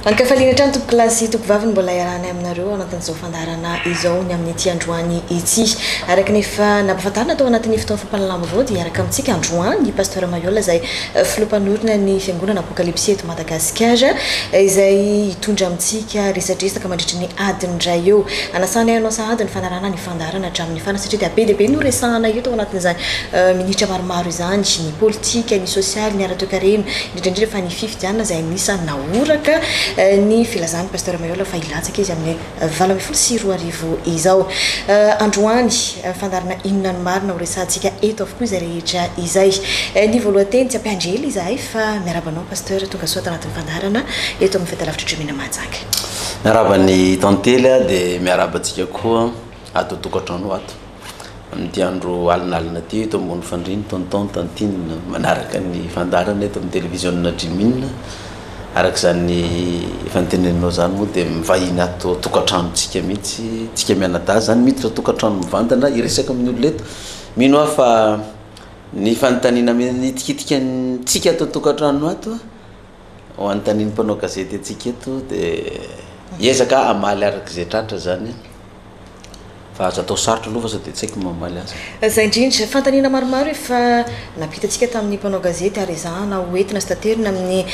Ankafaliana trano tompo kilasy toko vaviny mbola iarahana aminareo anatin'izao fandaharana izao ny amin'ny ity androany ity araka nefa nampahafantarina tao anatin'ny fotoana fampalalama avao dia araka amintsika androany ny pasteur Mayola izay filompanorina ny fiangonana Apokalipsy eto Madagasikara izay hitondra amintsika resadresaka mandritra ny adiny iray eo anasana ianao sahady ny fanarahana ny fandaharana hatramin'ny farany satria dia be dia be no resahana io tao anatin'izany minitra maromaro izany ny politika ny sosialy ny ara-toe-karena indrindra fa ny fifidianana izay anisany naoraka ny filazany pasteur Mayola fa ilatsaka izy amin'ny 24 izao androany fandarana inona ny marina ho resantsika eto avokoa izay rehetra izay ny voalohanteny tsy ampiandrely izahay fa miarabanao pasteur tonga soa tanatin'ny fandarana eto amin'ny fety lavitra Dramina Mahajanga miarabany tantely dia miarabantsika koa ato tokantrano ato amin'ny andro alinalina ty eto ambony fandriny tonton tantine manaraka ny fandarana eto amin'ny télévision Dramina araka zany fanteneninao zany moa dia mivahiny ato tokantranontsika mihitsy tsika mianadahy zany miditra tokantrano mivantana iresaka amin'ny olo eto mino aho fa ny fanontaniana mitikitika tsika ato tokantrano ato ho anontaniany mpanao gazety atsika eto dia hiezaka amaly araka izay tratra zany fa azo atao sarotra aloha fa sady tsy haiko mamaly azy zay indrindra fantaniana maromaro efa napitatsika tamin'ny mpanao gazety ary izahana hoentina sy taterina amin'ny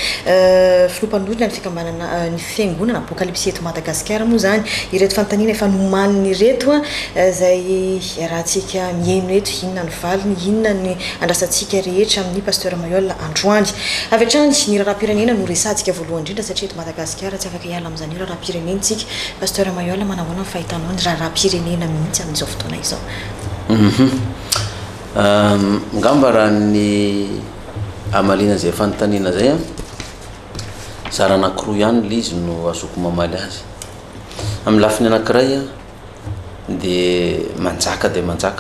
filompanorina ny fikambanana ny fiangonana Apokalipsy eto Madagasikara moa zany ireto fantaniana efa nomaniny ireto izay rahantsika mihaino eto inona ny valiny inona ny andrasantsika rehetra amin'ny pasteur Mayola androany avy hatrany ny raharam-pirenena no resantsika voalohany indrindra satria eto Madagasikara tsy afaka hiala amin'izany raharam-pirenentsika pasteur Mayola manahoana ny fahitanao ny raharam-pirenena mihitsy amin'izao fotoana izao ngamba raha ny amalina zay fanontaniana zay zara anankiroa ihany le izy no azoko mamaly azy amin'ny lafiny anankiray dia manjaka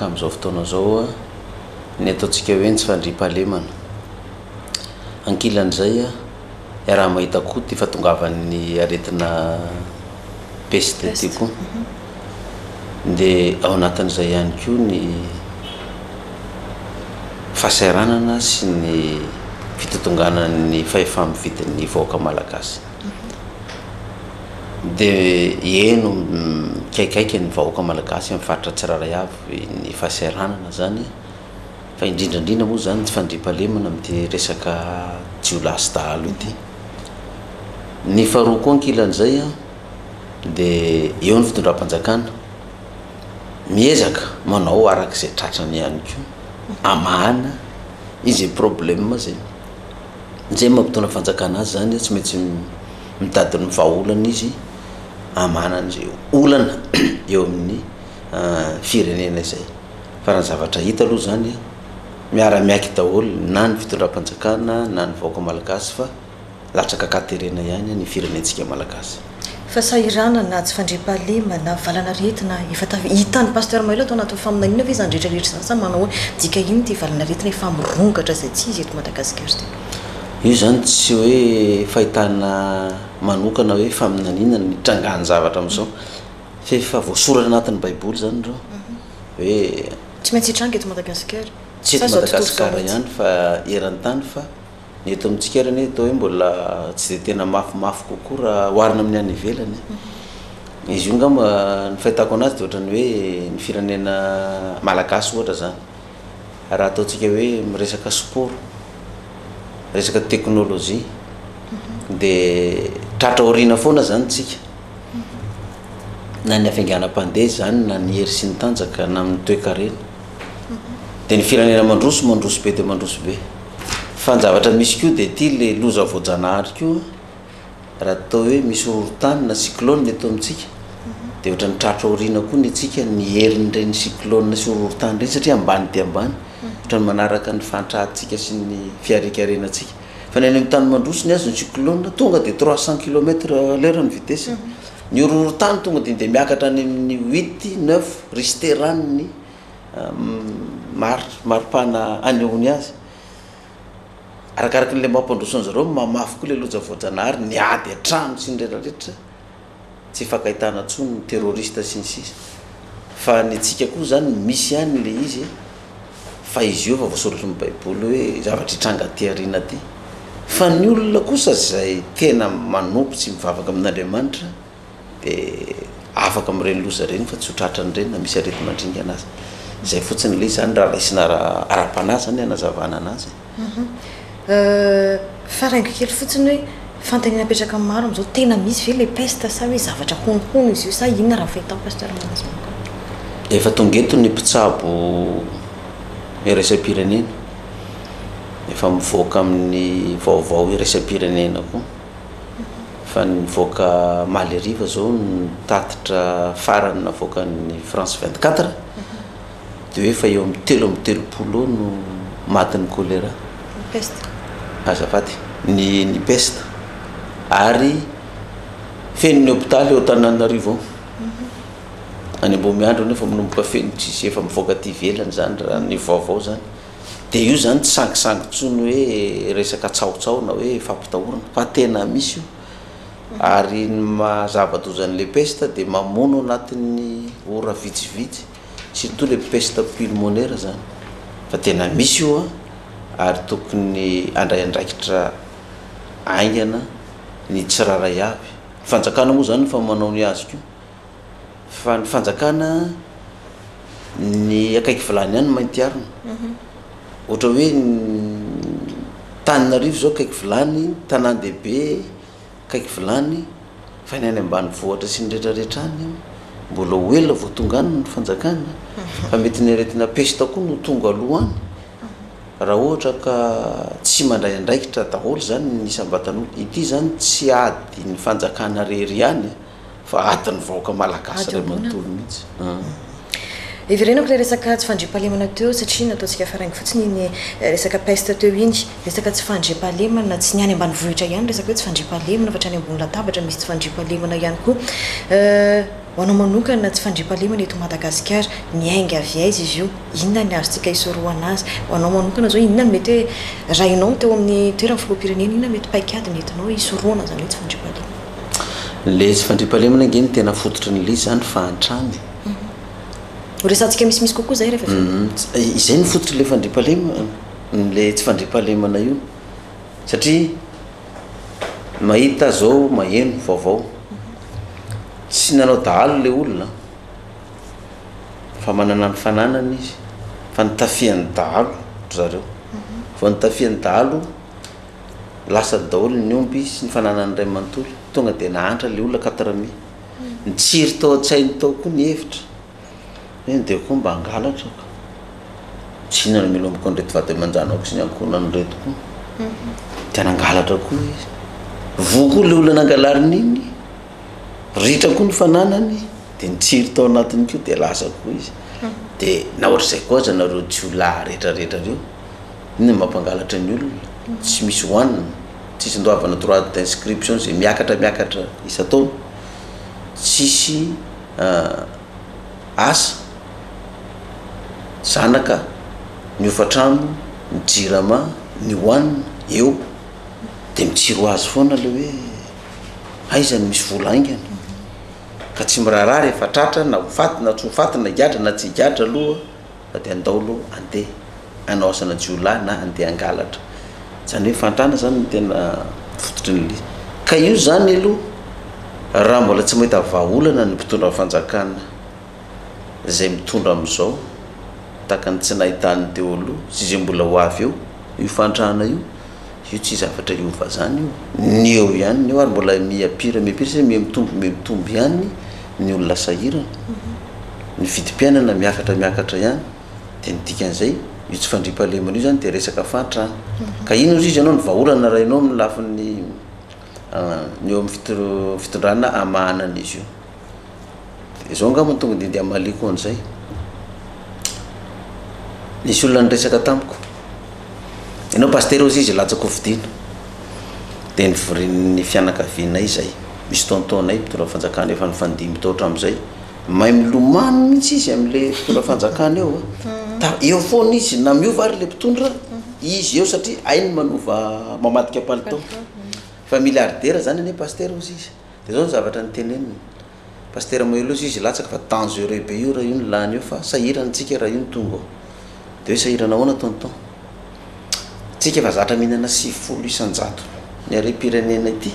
amin'izao fotoana zao ny ataontsika hoe tsy fandriam-pahalemana ankilan'izay raha mahita koa ty fahatongavan'ny aretina peste ty koa dia ao anatin'izay ihany koa ny fahasahiranana sy ny fitotonganan'ny fahefa-mividin'ny vahoaka malagasy dia eno kaikaiky ny vahoaka malagasy amin'ny faritra tsiraray avy ny fahasahiranana zany fa indrindrandrindra moa zany tsy fandriam-pahalemana amin'ity resaka jiolahy dahalo ity ny faharoa koa ankilan'izay dia eo ny fitondram-panjakana miezaka manao araka izay tratrany ihany koa amana izy problème zay mampitona fanjakana azy zany tsy maintsy mitady ny vahaolana izy amanan'izay olana eo amin'ny firenena izay fa raha zavatra hita aloha zany miara-miaiky daholo na ny fitondram-panjakana na ny vahoaka malagasy fa latraka katerena ihany ny firenentsika malagasy fa sahirana na tsy fandriam-pahalemana valana retina efa hitan'ny pasteur Mayola tao anatin'ny faminaniana ve zany rehetrarehetra zany manao hoe dika ino ty valana retina efa mirongatra zay tsy izy eto Madagasikara ty io zany tsy hoe fahitana manokana hoe faminaniana ny trangany zavatra amin'izao fa efa voasoratra anatin'ny baiboly zany reo hoe tsy maintsy hitranga eto Madagasikara tsy eto Madagasikara ihany fa eran-tany fa ny eto amintsika rany atao hoe mbola tsy dia tena mafimafy kokoa raha oharina amin'ny any ivelany izy io ngamba ny fahitako anazy dia ohatrany hoe ny firenena malagasy ohatra zany raha ataontsika hoe miresaka sport resaka teknôlôjia dia tratra oriana foana zany tsika na ny hafainganam-pandeha zany na ny hery sy ny tanjaka na amin'ny toe-karena dia ny firenena mandroso be dia mandroso be fa ny zavatra misy koa dia ty le loza voajanahary koa raha atao hoe misy horohorontany na cyclone eto amintsika dia ohatrany tratra oriana koa ny tsika ny herin'ireny cyclone sy horohorontany ireny satria ambany dia ambany ohatrany manaraka ny fantrahantsika sy ny fiarekarenantsika fa ny any amin'ny tany mandroso ny azy ny cyclone tonga dia 300 km/h ny vitesse ny horohorontany tonga dia miakatra any amin'ny 8-9 richter ny maripana anehoany azy arakaraka n'ilay mampandrosony zareo mamafy koa le loja voajanahary ny ady hatrano sy ny rehetrarehetra tsy fakahitana ntsony ny terroriste sy ny sisa fa ny tsika koa zany misy ihany le izy fa izy io fa voasoratra ny baiboly hoe zavatra hitranga ty ariana ty fa ny olona kosa zay tena manompo tsy mivavaka amin'Andriamanitra dia afaka amin'ireny loza reny fa tsy ho tratrany reny na misy arety mandringa anazy zay fotsiny le zany raha raisina ara-panahy zany hanazavana anazy fa raingo kely fotsiny hoe fantany napetraka maro am'izao tena misy ve le peste sa hoe zavatra honohono izy io sa inona raha fahitao pasteur Manazy manokana efa tonga eto ny mpitsabo iraisam-pirenena efa mivoaka amin'ny vaovao iraisam-pirenena koa fa nivoaka Maly Ariva zao ny tatitra farany navoaka ny France 24 dia hoe efa eo amin'ny 3 no matin'ny choléra peste azafady ny peste ary feno ny hôpitaly eo Antananarivo any Ambohimeandro nefa manomboka feno tsisy efa mivoaka aty ivelany zany raha ny vaovao zany dia io zany tsy sangisangintsony hoe resaka tsaotsao na hoe fampitahorana fa tena misy io ary ny mazava-dozan'le peste dia mamono anatin'ny ora vitsivitsy surtout le peste pulmonaire zany fa tena misy io ary tokony andray andraikitra aingana ny tsiraray avy fanjakana moa zany fa manao ny azy koa fa ny fanjakana ny akaiky vilany ihany mainty arina ohatra hoe Tananarivo zao akaiky vilany tanàn-dehibe akaiky vilany fa ny any ambanivohitra sy ny rehetrarehetra any mbola hoela vao tonga any ny fanjakana fa mety ny aretina peste koa no tonga aloha any raha ohatra ka tsy mandray andraikitra daholo zany ny isambatan'olo ity zany tsy ady ny fanjakana rery ihany fa adiny vahoaka malagasy ray manontolo mihitsy everenako le resaka tsy fandriampahalemana teo satria nataontsika faraingo fotsiny ny resaka peste teo iny resaka tsy fandriampahalemana tsy ny any ambanivohitra ihany resaka hoe tsy fandriampahalemana fa trany ambony latabatra misy tsy fandriampahalemana ihany koa ho anao manokana tsy fandriampahalemana eto Madagasikara miainga avy aiza izy io inona ny azontsika hisoroana azy ho anao manokana zao inona no mety hoe raha ianao teo amin'ny toerana filoham-pirenena inona mety paikady nentinao hisoroana zany hoe tsy fandriampahalemana le tsy fandriampahalemana nge ny tena fototry ny lizy zany fa antrany resantsika misimisy kokoa zay rehefa izay ny fototry le fandriampahalemana le tsy fandriampahalemana io satria mahita zao maheno vaovao tsy nanao dahalo le olona fa manana ny fananana izy fa nitafiany dahalo zareo fa nitafiany dahalo lasa daholo ny omby sy ny fananany ray manontolo tonga dia nahantra le olona 4 nitsiry tao an-tsainy tao koa ny hevitra dia koa mba angalatra ka tsy inona no milomboko an'ireto vady aman-janako sy ny ankonany reto koa dia nangalatra koa izy vo koa le olona nangalariny iny ritra koa ny fananany dia nitsiry tao anatiny koa dia lasa koa izy dia na ohatr'izay koa aza nareo jiolahy rehetrarehetra reo iny mampangalatra ny olona tsy misy hohanina tsisy ndoavana droit d'inscription zay miakatra isa-taona tsisy asa zanaka ny ofatrano ny jirama ny hohanina eo dia mitsiro azy foana le hoe aizany misy vola aingana ka tsy miraharaha rehefa tratra na hofaty na tsy hofaty na higadra na tsy higadra aloha fa dia andaolo andeha anao asana jiolahy na andeha angalatra zany hoe fantrana zany ny tena fototry ny lizy ka io zany aloha raha mbola tsy mahita vahaolana ny mpitondra fanjakana zay mitondra am'izao taka ny tsy nahitany teo aloha sy zay mbola ho avy eo io fantrana io tsy zavatra iova zany io ny eo ihany ny eo ary mbola miapira sy mitombo ihany ny olona sahirana ny vidim-piainana miakatra ihany dia nidikan'izay io tsy fandriampahalemana io zany dia resaka fantrana ka ino izy ianao ny vahaolana raha ianao amin'ny lafiny ny eo amin'ny fitondrana amahanan'izy io dia zao angamba tonga dia ndeha maliko an'izay nisy olona nyresaka tamiko ianao pasteur ozy izy latsako vidina dia ny fianakavianay zay misy tontonay mpitondra fanjakana efa nyfandimy tao hatramin'izay mahay milomano mihitsy izy amin'le mpitondra fanjakana eo eo foana izy na miova ary le mpitondra izy eo satria ainy manova mamadika palitao fa milliardaire zany ane pasteur ozy izy dia zao ny zavatra nyteneniny pasteur maelo ozy izy latsaka fa dangereux be io raha io ny lany eo fa sahiranatsika raha io ny tonga ao dia hoe sahirana ahoana tonton tsika efa zatra mihinana 90 isan-jato ny arem-pirenena ity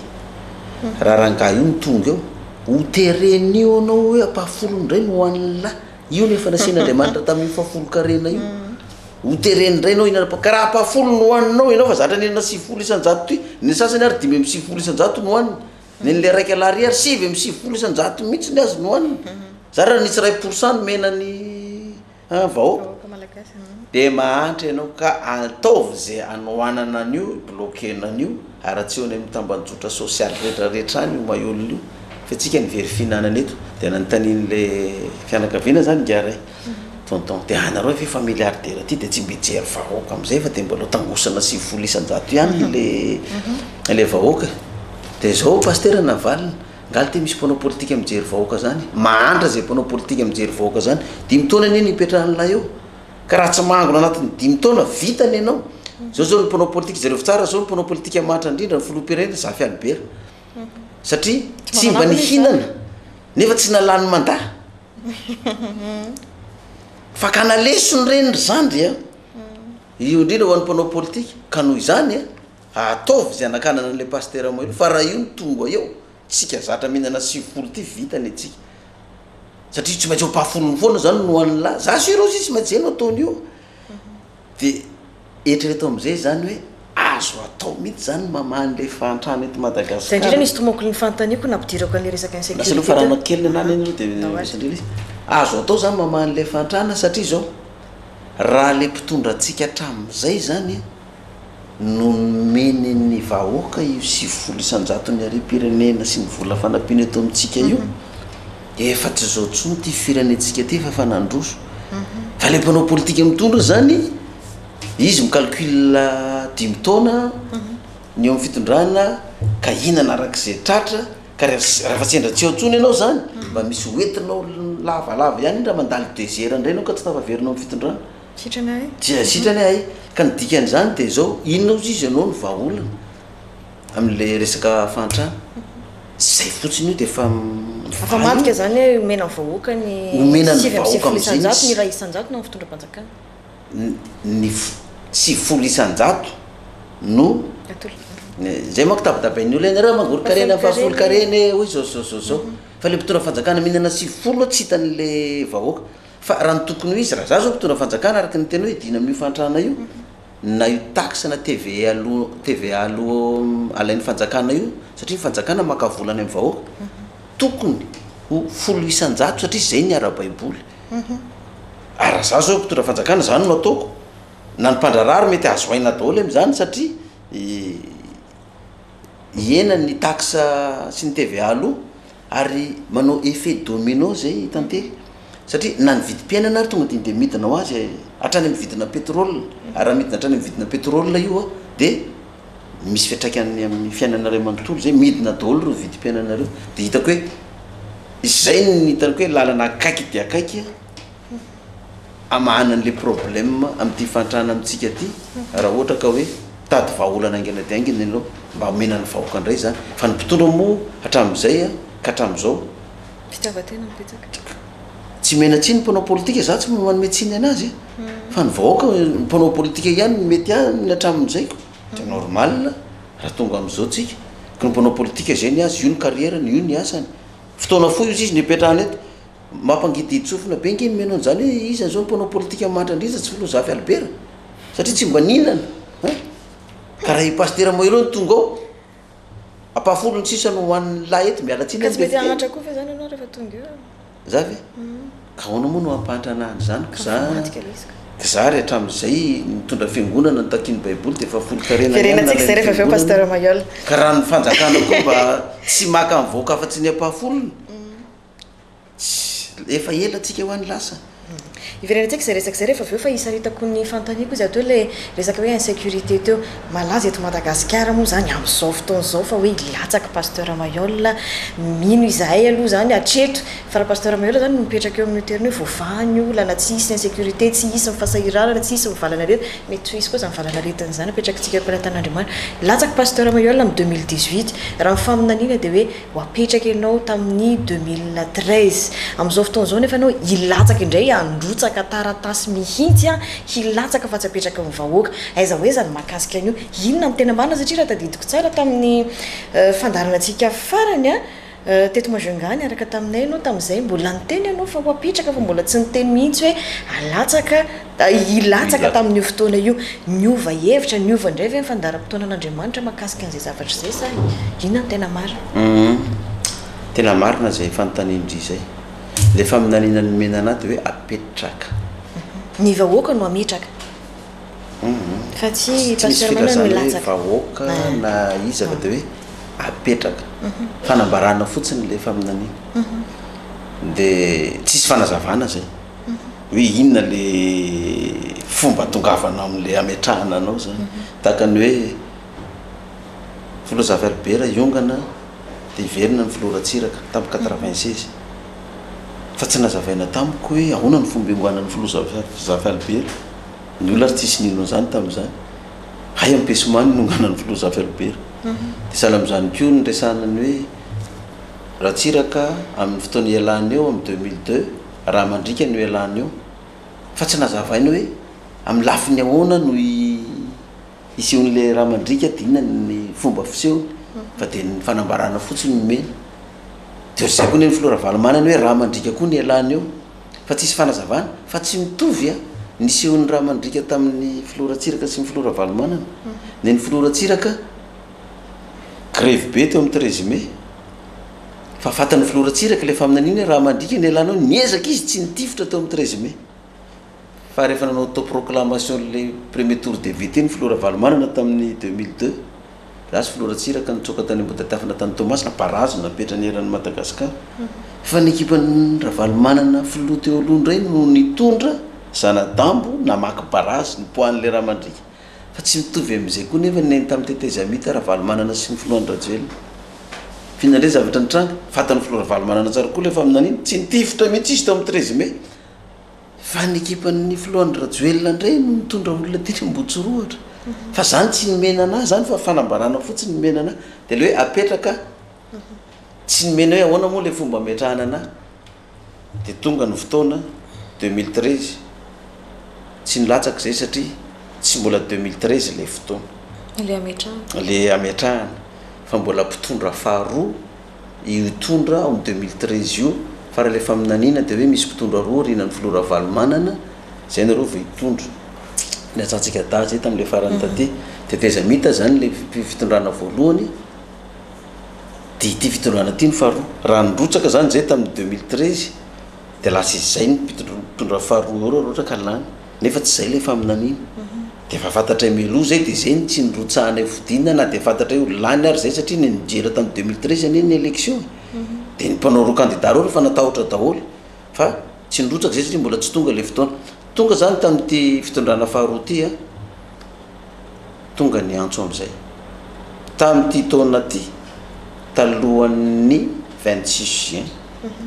raha ranga io ny tonga eo hoteren'io anao hoe apahafolo ndray no hoan'ny lahy io nefa nasian'andriamanitra tamin'ny fafolo-karena io hotereny ndray anao inana ka raha apahafolo no hoaninao ianao fa zatra nihinana 90 isan-jato ty ny sasany ary 5 isan-jato no hoaniny nyle raiky alary ary 5 isan-jato mihitsy ny azy no hoaniny za raha nisy 1% menany vahoaka de mahantra ianao ka ataovy zay anohanana an'io bloquena an'io ary tsy eo ny mitambanjotra sosialy rehetrarehetra any io mahiolona io fa tsika ny verifinanana eto de nanontanian'le fianakaviana zany garay tonton de anareo efa milliardaire ty de tsy mijery vahoaka am'izay fa de mbola tangosana 90 isan-jato ihany le vahoaka de zao pasteur navalina ngaly ty misy mpanao politika mijery vahoaka zany mahantra zay mpanao politika mijery vahoaka zany 5 taona neny ipetrahan'lahy eo ka raha tsy mangona anatin'ny 5 taona vitany ianao zao ny mpanao politika zareo tsara zao ny mpanao politika mahatra indrindra ny filoha-pirenena Zafy Albert satria tsy mba nihinana nefa tsy nalany mandaa fa ka nalesony renry zandry io indrindra ho an'ny mpanao politika ka noho izany ataovy zay anakanana an'le pasteur mailo fa raha io ny tonga eo tsika zatra mihinana 90 ty vitany atsika satria tsy maintsy hopahafolony foana zany no hoan'ny lahy za siro izy tsy maintsy zay no ataony io de eritrereto am'izay zany hoe azo atao mihitsy zany mamahan'le fahantrana eto Madagasikara zay indrindra nisy tomoko ny fanontaniako nampidirako an'le resaka insécurité lasa farana kely anany eny de indrindra azo atao zany mamahan'le fahantrana satria zao raha le mpitondra atsika hatramin'izay zany no meny ny vahoaka io 90 isan-jato ny arem-pirenena sy ny vola fanampiana eto amintsika io efa tsy zao tsony ty firenentsika ty fa fanandroso fa le mpanao politika mitondra zany izy micalcule 5 taona ny eo amin'ny fitondrana ka inana arak'izay tratra ka raha tsy endra tsy eo tsony ianao zany mba misy hoentinao lavalava ihany raha mandaly désert ndray anao ka tsy tafaverinao amin'ny fitondrana sitrany ay ka nidikan'izany de zao inona ozy izy ianao ny vahaolana amin'le resaka fahantrana zay fotsiny io de fa madika zany hoe omena vahoaka ny omena ny vahoaka am'izay ny raha isan-jato no fitondram-panjakana ny 90 isan-jato no zay manko tabatabain'ny olo eny raha mangory-karena fahafolo-kareny hoy zao fa le mpitondra fanjakana mihinana 90 tsy hitan'le vahoaka fa raha ny tokony ho izy raha za zao mpitondra fanjakana araky ny tena hoe dina amin'io fahantrana io na io taxe na TVA aloha alain'ny fanjakana io satria ny fanjakana maka volany amin'ny vahoaka tokony ho 10 isan-jato satria zay ny ara-baiboly raha za zao mpitondra fanjakana zany no ataoko na ny mpandrarary mety azo aina daholo am'izany satria iena ny taxe sy ny TVA aloha ary manao effet domino zay tantery satria na ny vidim-piainana ary tonga de midina ho azy hatrany amin'ny vidina pétrole ary raha midina hatrany amin'ny vidina pétrole io de misy fiatraikany amin'ny fiainanareo manontolo zay midina daholo reo vidim-piainanareo de hitako hoe izay ny hitako hoe lalana akaiky de akaiky amahana an'le problème amin'ity fahantrana amintsika ty raha ohatra ka hoe tady vahaolana aingana de aingana ianao mba omena ny vahoaka indray zany fa ny mpitondra moa hatramin'izay ka hatramin'izao fitiavatena mipetsaka tsy mena tsiny mpanao politika za tsy manome tsiny anazy fa ny vahoaka mpanao politika ihany mety any hatramin'izayko de normal raha tonga am'izao tsika ka ny mpanao politika zay ny azy io ny carrièreny io ny asany fotoana fo izy ny ipetrahany eto mampangidy tsofina be nge menao zany hoe izy zao mpanao politika mahatrandriza tsy filoha Zafy Albert satria tsy mba ninana ka raha i pasteur mailo ny tonga ao apahafolo ny sisa no hoan'ny lahy eto miala tsiny mety anatra koa fa zany anao rehefa tonga eo Zafy ka ahoana moa no ampahatra anazy zany ka za ry hatramin'izay mitondra fiangonana ny takiny baiboly de fafolo-karenantsika zay rehefa aveo pasteur Mayol ka raha ny fanjakana koa mba tsy maka ny vahoaka afa-tsy ny ampahafolony efa ela tsika ho an'ny lasa iverenantsika zay resaka zay rehefa aveo fa isaritako ny fanontaniako izy atao le resaka hoe insécurité teo malaza eto Madagasikara moa zany amin'izao fotoan'izao fa hoe ilatsaka pasteur Mayol mino izahay aloha zany atreto fa raha pasteur Mayol zany mipetraka eo amin'ny terny hoe voafahany olana tsy hisy insécurité tsy hisy mifasahirarana tsy hisy mivalana rety mety tsy hisy koa zany mivalana retina zany apetrakatsika ampilatan'Andriamanitra ilatsaka pasteur Mayol amin'ny 2018 raha mifaminaniana de hoe ho apetraka ianao tamin'ny 2013 amin'izao fotoan'izao nefa anao ilatsaka indray androtsaka hilatsaka taratasy mihitsy a hilatsaka fa tsy apetraka ny vahoaka aiza hoe zany mahakasika an'io inona ny tena marina satria raha tadidiko tsara tamin'ny fandarana antsika farany a teto Majungany araka taminay anao tamin'izay mbola niteny ianao fa ho apetraka fa mbola tsy niteny mihitsy hoe alatsaka hilatsaka tamin'io fotoana io niova hevitra niova indray ve fandaram-potoanan'Andriamanitra mahakasika an'izay zavatra izay sa inona ny tena marina tena marina zay fanontaniandry zay lefa aminanina ny mena anaty hoe apetraka ny vahoaka no ametraka fa tsy pasteur no ilatsaka vahoaka na izy fa dia hoe apetraka fanambarana fotsiny lefa aminanina dia tsisy fanazavana zay hoe inona le fomba tongavana amin'le ametrahana anao zany tahaka ny hoe filozafy Albert iongana dia iverina ny filoratsiraka tamin'ny 96 fa tsy nazavaina tamiko hoe ahoana ny fomba ingoanan'ny filozafy Albert ny olona ary tsisy ninona zany tamin'izany hay ampesomany nonganan'ny filozafy Albert dia sahala amin'izany koa ny resanany hoe ratsiraka amin'ny fotoana ialana eo amin'ny 2002 raha mandrika no ialana eo fa tsy nazavaina hoe amin'ny lafiny ahoana no isehon'le raha mandrika dinina ny fomba fisehony fa dia ny fanambarana fotsiny nomena dia zay koa ny filora valomanana hoe raha mandrika koa ny ialana eo fa tsisy fanazavana fa tsy mitovy a ny sehon'ny raha mandrika tamin'ny filoratsiraka sy ny filora valomanana ny ny filoratsiraka grève be teo amin'ny 13 mai fa fatan'ny filoratsiraka lefa aminan'iny hoe raha mandrika ny ialana eo niezaka izy tsy nitifitra teo amin'ny 13 mai fa rehefa nanao autoproclamation le premier tour de vité ny filora valomanana tamin'ny 2002 za sy filoratsiraka nitsoka tany ambotatiafina tany Tomasina Parazo napetra ny eran'ny Madagasikara fa ny ekipan'ny Ravalomanana filoha teo aloha indray no nitondra zanadambo namaky Parazo ny poan'le raha mandrika fa tsy mitovy amin'izay koa nefa neny tamin'ny tetezamita Ravalomanana sy ny filohan'ny Rajoelina fihinandray zavatra nitranga fatan'ny filoha Ravalomanana tsara koa lefa aminan'iny tsy nitifitra mihitsy izy teo amin'ny 13 mai fa ny ekipan'ny filohan'ny Rajoelina indray no nitondra olona teny Ambotsoroatra fa zany tsy nomena anahy zany fa fanambarana fotsiny nomena anahy dia le hoe apetraka tsy nomena hoe ahoana moa le fomba ametrahana anahy dia tonga ny fotoana 2013 tsy nilatsaka zay satria tsy mbola 2013 le fotoana le ametrahana fa mbola mpitondra faharoa itondra ao 2013 io fa raha lefa aminanina dia hoe misy mpitondra roa rinan'ny filora valomanana zay nareo vao hitondra ny atsantsika da zay tamin'le farany taty tetezamita zany le fitondrana voalohany dia ity fitondrana ty ny faharoa raha nrotsaka zany zay tamin'ny 2013 dia lasa izy zay ny mpitondra faharoa eo roa ka lany nefa tsy zay lefa aminanina dia efa fantatra meloa zay dia zay ny tsy nrotsahana vodina na dia fantatra hoe lany ary zay satria ny nijera tamin'ny 2013 ane ny élection dia ny mpanao roa candidat reo refa natahotra daholo fa tsy nrotsaka zay satria mbola tsy tonga le fotoana tonga zany tamin'ity fitondrana faharoa ty a tonga ny antso amin'izay tamin'ity taona ty talohan'ny 26 juin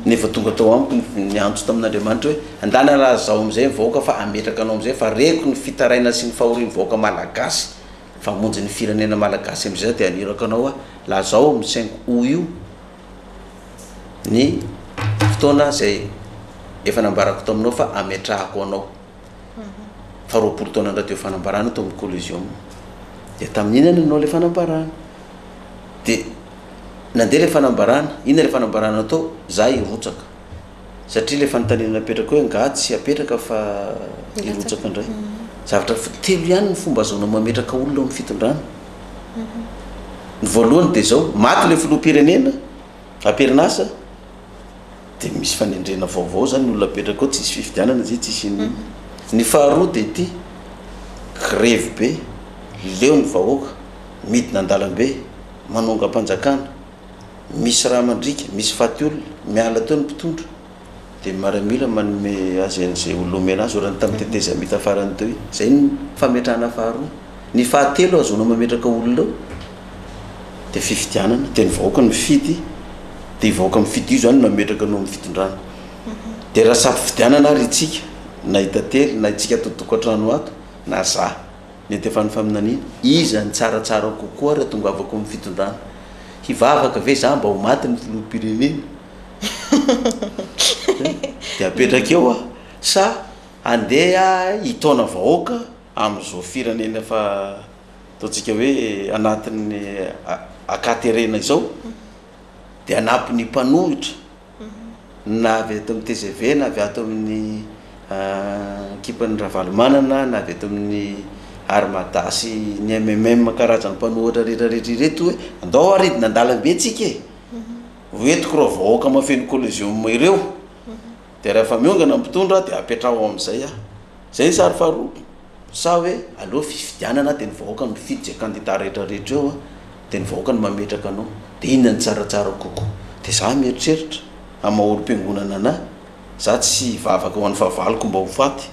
nefa tonga tao amiko ny antso tamin'Andriamanitra hoe andana raha zao amin'izay vahoaka fa ametraka anao amin'izay fa reko ny fitaraina sy ny fahoriany vahoaka malagasy fa monjy ny firenena malagasy amin'izay dia aniraka anao a laha zao amin'ny 5 août io ny fotoana zay efa nambarako taminao fa ametrahako anao fa roapolo taona ndraty eo fanambarana tao amin'ny collégium dia tamin'inana anao le fanambarana dia nandeha le fanambarana inona le fanambarana atao za irotsaka satria le fanontaniana apetraka hoe nga tsy apetraka fa irotsaka indray zavatra telo ihany ny fomba azonao mametraka olona amin'ny fitondrana ny voalohany dia zao maty le filoham-pirenena amperinasa dia misy fanendrena vaovao zany ny olona apetraka ao tsisy fifidianana zay tsisy inona ny faharoa dia ity grève be leo ny vahoaka midina an-dalambe manonga mpanjakana misy raha mandrika misy faty olona miala teo ny mpitondra dia maramila manome azy an'izay olona omena azy orany tamin'ny tetezamita farany teo zay ny fametrahana faharoa ny fahatelo azonao mametraka olona ao dia fifidianana dia ny vahoaka ny mifidy dia vahoaka mifidy io zany mametraka anao amin'ny fitondrana dia raha sampy fidianana ary itsika na hitately na itsika totokantrano ato na za mety efa ny faminanina iza ny tsaratsara kokoa raha tonga avako amin'ny fitondrana hivavaka ve za mba ho maty ny filoham-pirenena dia apetraka eo a sa andeha hitona vahoaka am'izao firenena fa ataontsika hoe anatin'ny akaterena izao dia anampy ny mpanohitra na avy ato amin'ny TGV na avy ato amin'ny ekipan'ny Ravalomanana na avy ato amin'ny Armadas ny MMM karazany mpanohitra rehetrarehetra ireto hoe andao aridina an-dalambe tsika e hoentiko reo vahoaka mafeno collision ireo dia rehefa miongana mpitondra dia apetraho amin'izay zay sary faharoa sa hoe aloha fifidianana dia ny vahoaka ny mifidy zay candidat rehetrarehetra eo dia ny vahoaka ny mametraka anao dia inona ny tsaratsara koko dia za mieritreritra amaolo-piangonana ana za tsy vavaka ho an'ny favaliko mba ho faty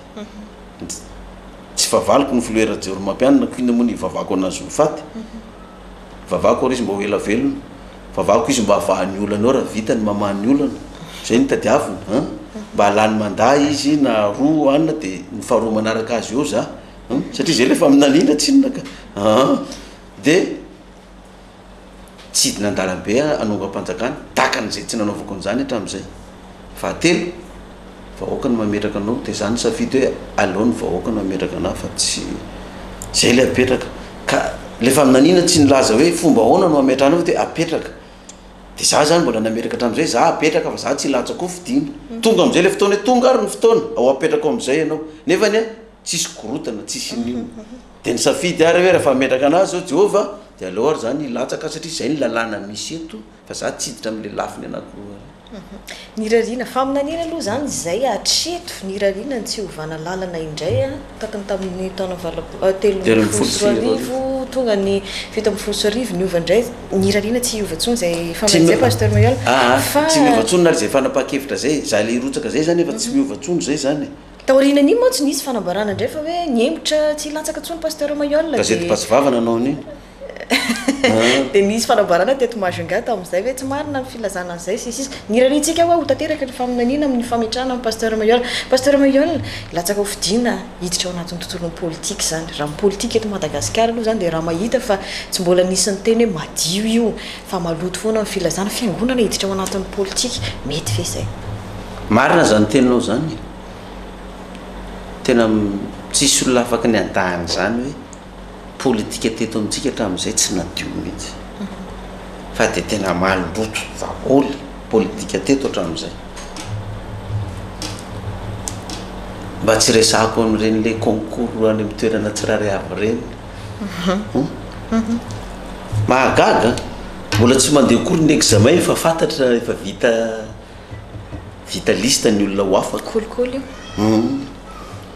tsy vavaliko ny filoera jery mampianana ko ina moa ny vavako anazy ho faty vavako izy mba ho ela velona vavako izy mba havahany olana ao raha vitany mamahany olana zay ny tadiavina mba halany mandaa izy na roa anina dia ny faharoa manaraka azy eo za satria zay lefa aminanina tsinona ka dia tsy hidina an-dalambe anonga-mpanjakana takan'izay tsy nanaovako an'izany hatramin'izay fahatelo vahoaka ny mametraka anao dia zany safidy hoe aleo ny vahoaka ny mametraka anao fa tsy zay le apetraka ka lefa aminanina tsy nilaza hoe fomba ahoana no ametraka anao dia apetraka dia za zany mbola nametraka hatramin'izay za apetraka fa za tsy latsako fidina tonga amin'izay le fotoana hoe tonga ary ny fotoana ao apetraka amin'izay ianao nefany tsisy korotana tsisy nino dia ny safidy ary hoe rehefa ametraka anazy zao Jehova dia aleo ary zany latsaka satria zay ny lalàna misy eto fa za tsy hiditra amin'le lafiny anankiroa nirariana fa aminanina aloha zany zay atreto nirariana ny tsy ovana lalana indray takany tamin'ny taona telo tonga ny fito amby folo sy arivo niova indray nirariana tsy iovatsony zay faman'izay pasteur Mayol fa tsy miovatsony nary zay fanapa-kevitra zay za le rotsaka zay zany efa tsy miovatsony zay zany taorina an'iny moa tsy nisy fanambarana indray fa hoe niembotra tsy latsaka tsony pasteur Mayol gazety pasivavana anao an'iny dia nisy fanambarana teto Majunga tamin'izay hoe tsy marina ny filazana an'izay sisy nirariantsika hoe ho tanteraka ny faminaniana amin'ny fametrahana amin'ny pasteur Mayol latsaka ho fidiana hiditra ao anatin'ny tontolon'ny politika zany raha politika eto Madagasikara aloha zany dia raha mahita fa tsy mbola nisy ny teny hoe madio io fa maloto foana amin'ny filazana fiangonana hiditra ao anatin'ny politika mety ve zay marina zany teninao zany tena tsisy olona afaka ny andahany zany hoe politika teto amintsika hatramin'izay tsy nadio mihitsy fa dia tena maloloto daholo politika teto hatramin'izay mba tsy resahako amin'ireny le concours any amin'ny toerana tsirairay avy ireny mahagaga mbola tsy mandeha kory ny examen fa fantatra efa vita lista ny olona ho afaka kolikoly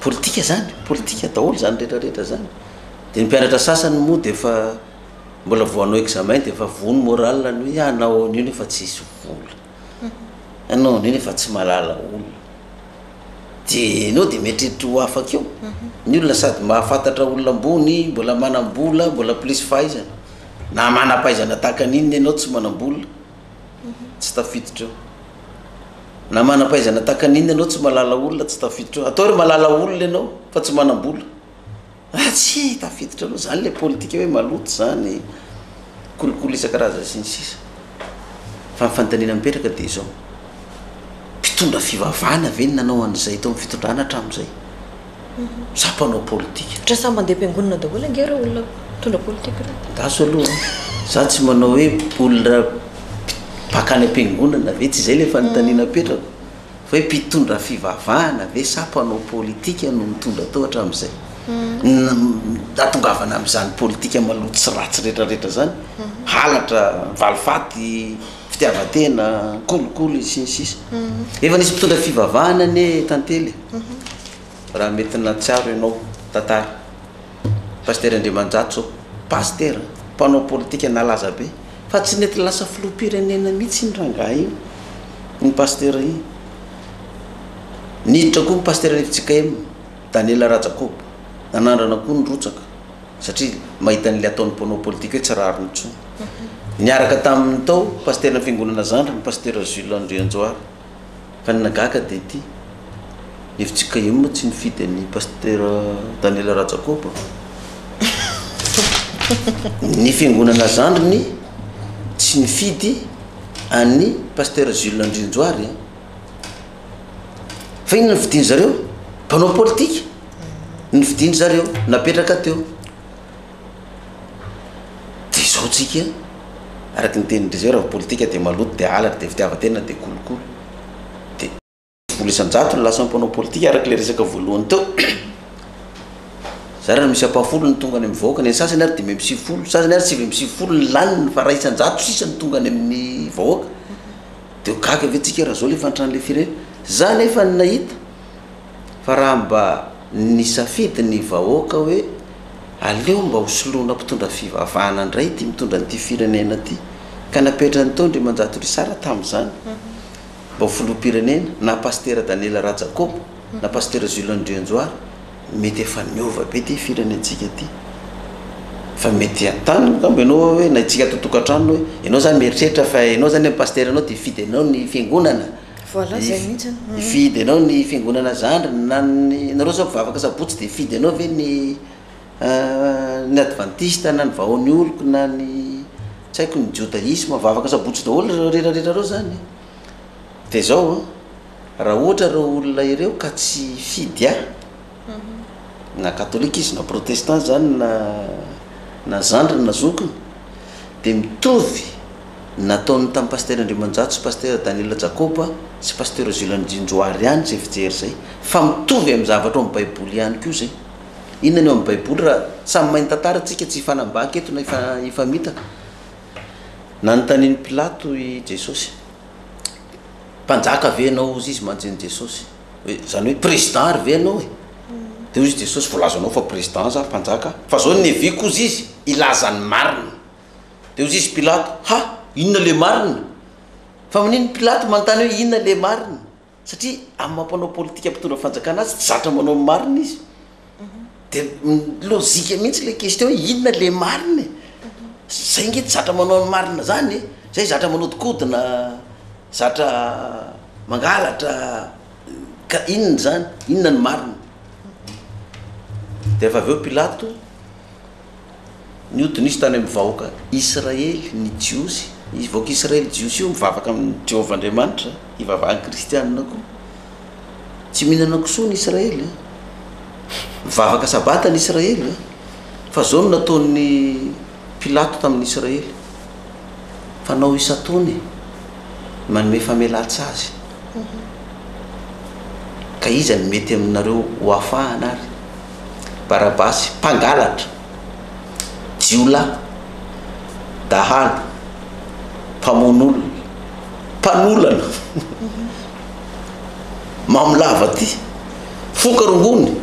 politika zany politika daholo zany rehetrarehetra zany dia ny mpianatra sasany moa dia efa mbola voanao examen dia efa vony moral ny hoe anao an'io nefa tsy hisy vola anao an'io nefa tsy malala olona dia anao dia mieritreritra ho afaka eo ny olona sady mahafantatra olona ambony mbola manam-bola mbola plus fahaizana na manam-pahaizana tahaka an'iny ianao tsy manam-bola tsy tafiditra eo na manam-pahaizana tahaka an'iny ianao tsy malala olona tsy tafiditra eo atao hoe malala olona ianao fa tsy manam-bola tsy tafiditra aloha zany le politika hoe maloto zany kolokolo isan-karazany sy ny sisa fa nyfanontaniana mipetraka dia izao mpitondra fivavahana ve ny nanao an'izay tao amin'ny fitondrana hatramin'izay za mpanao politika ohatra samy mandeha am-piangonana daholo angera olona mpitondra politika daso aloha za tsy manao hoe olona bakany am-piangonana ve tsy zay le fanontaniana mipetraka fa hoe mpitondra fivavahana ve sa mpanao politika no mitondra tao hatramin'izay atongavana amin'izany politika maloto sy ratsy rehetrarehetra zany halatra valifaty fitiavatena kolokolo sy ny sisa efa nisy mpitondra fivavahana ny tantely raha mety natsiaro ianao tantara pasteur Andriamanjato zao pasteur mpanao politika nalaza be fa tsy nety lasa filoham-pirenena mihitsy ny rangahy io ny pasteur iny niditra koa ny pasteur nefitsika em Daniel Rajakobo nanandrana koa ny rotsaka satria mahita n'le ataon'ny mpanao politika hoe tsy rariny tsony niaraka tamin'ny tao pasteur na fiangonana zandry ny pasteur Jules André Anjoary fa ny nagaka dia ity efitsika emo tsy nifidy ny pasteur Daniel Rajakobo ny fiangonana zandriny tsy nifidy any pasteur Jules André Anjoary fa inona ny vidiny zareo mpanao politika ny fidiny zareo napetraka teo de zao tsika araky ny tenindry zay raha politika de maloto de alatra de fitiavatena de kolokolo de volo isan-jato ny lasa mpanao politika araky le resaka voalohany teo za raha misy apafolo ny tonga any amin'ny vahoaka ny sasany ary 5 sasany ary 5 ny laniny fa raha isan-jato sisa ny tonga any amin'ny vahoaka de gaga ave tsika raha zao le fantrany le fireny za nefa ny nahita fa raha mba ny safidy ny vahoaka hoe aleo mba hosoloana mpitondra fivavahana ndray ty mitondra nyty firenena ty ka napetrany tao ndre manjato ry sara tam'izany mba filoham-pirenena na pasteur Daniel Rajakobo na pasteur Jules Ndrianjoara mety efa niova be ty firenentsika ty fa mety atany ngamba ianao hoe na itsika totokantrano hoe ianao zany mieritreritra fa ianao zany amin'ny pasteur anao de fidy anao ny fiangonana voilà zay mihitsy fidy anao ny fiangonana zandry na ny nareo zao mpivavaka sabotsy de fidy anao ve ny adventiste na ny vahoany oloko na ny tsy haiko ny judaisme vavaka sabotsy daholo rerarera reo zany de zao raha ohatra reo olona ireo ka tsy fidy na katolika izy na protestant zany na zandry na zokiny de mitovy nataony tamin'ny pasteur Andriamanjato sy pasteur Daniel Jakoba sy pasteur Jules Ndrianjoara ihany zay fijery zay fa mitovy amin'ny zavatra amin'ny baiboly ihany koa zay inona ny eo amin'ny baiboly raha samy mahay tantara tsika tsy fanambaka eto na ifamitaka nanontaniany Pilato i Jesosy mpanjaka ave anao ozy izy manjeny Jesosy hoe zany hoe président ary ve anao de ozy Jesosy volazanao fa président za mpanjaka fa zao neviko ozy izy ilazany marina de ozy izy Pilato ha inona le marina fa maniny Pilato manontany hoe inona le marina satria amin'ny mampanao politika mpitondra fanjakana azy tsy zatra manao marina izy de lozika mihitsy le question hoe inona le marina zay nge tsy zatra manao marina zany zay zatra manodikodina zatra mangalatra ka inona zany inona ny marina de efa aveo Pilato niodina izy tany amin'ny vahoaka Israely ny jiosy izy vahoaka Israely jiosy io mivavaka amin'ny Jehovah Andriamanitra ivavahany kristianina koa tsy mihinana kisoa ny Israely mivavaka sabata ny Israely fa zao no nataony Pilato tamin'ny Israely fanao isa-taony manome famelan-tsazy ka izy ny mety aminareo ho afahana ary Barabasy mpangalatra jiolahy dahalo mpamon'olona mpanolana mamolava ty fokarongony